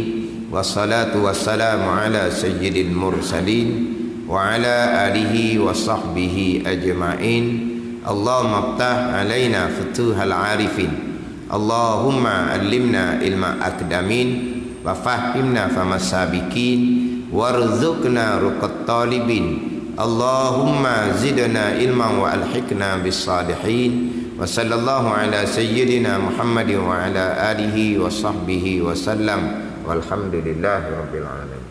Wassalatu wassalamu ala sayyidil mursalin wa ala alihi wa sahbihi ajma'in. Allahumma aftah alaina futuhal arifin. Allahumma allimna ilma akdamin wa fahimna famas sabiqin warzuqna ruqat talibin. Allahumma zidna ilman wa alhiqna bis salihin. Wa sallallahu ala sayyidina Muhammadin wa ala alihi wa sahbihi wa sallam. Walhamdulillahi rabbil alamin.